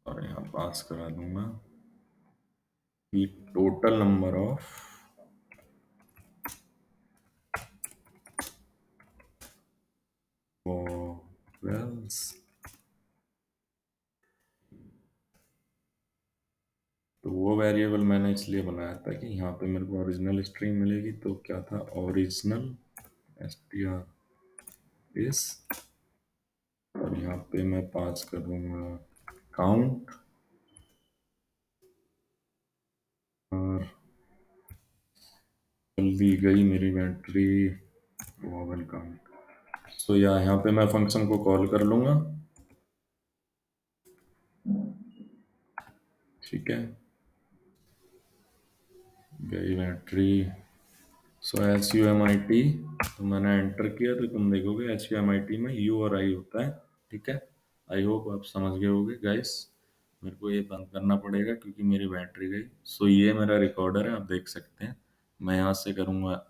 और यहाँ पास करा दूंगा कि टोटल नंबर ऑफ वोवेल्स। तो वो वेरिएबल मैंने इसलिए बनाया था कि यहाँ पे मेरे को ओरिजिनल स्ट्रिंग मिलेगी। तो क्या था, ओरिजिनल str इस, और यहाँ पे मैं पास कर दूंगा काउंट, और जल्दी गई मेरी बैटरी, वोवेल काउंट। तो यहाँ पे मैं फंक्शन को कॉल कर लूंगा, ठीक है, गई बैटरी। सो SUMIT, तो मैंने एंटर किया तो तुम देखोगे SUMIT में U और I होता है, ठीक है। आई होप आप समझ गए होगे गाइस। मेरे को ये बंद करना पड़ेगा क्योंकि मेरी बैटरी गई। सो ये मेरा रिकॉर्डर है, आप देख सकते हैं। मैं यहाँ से करूँगा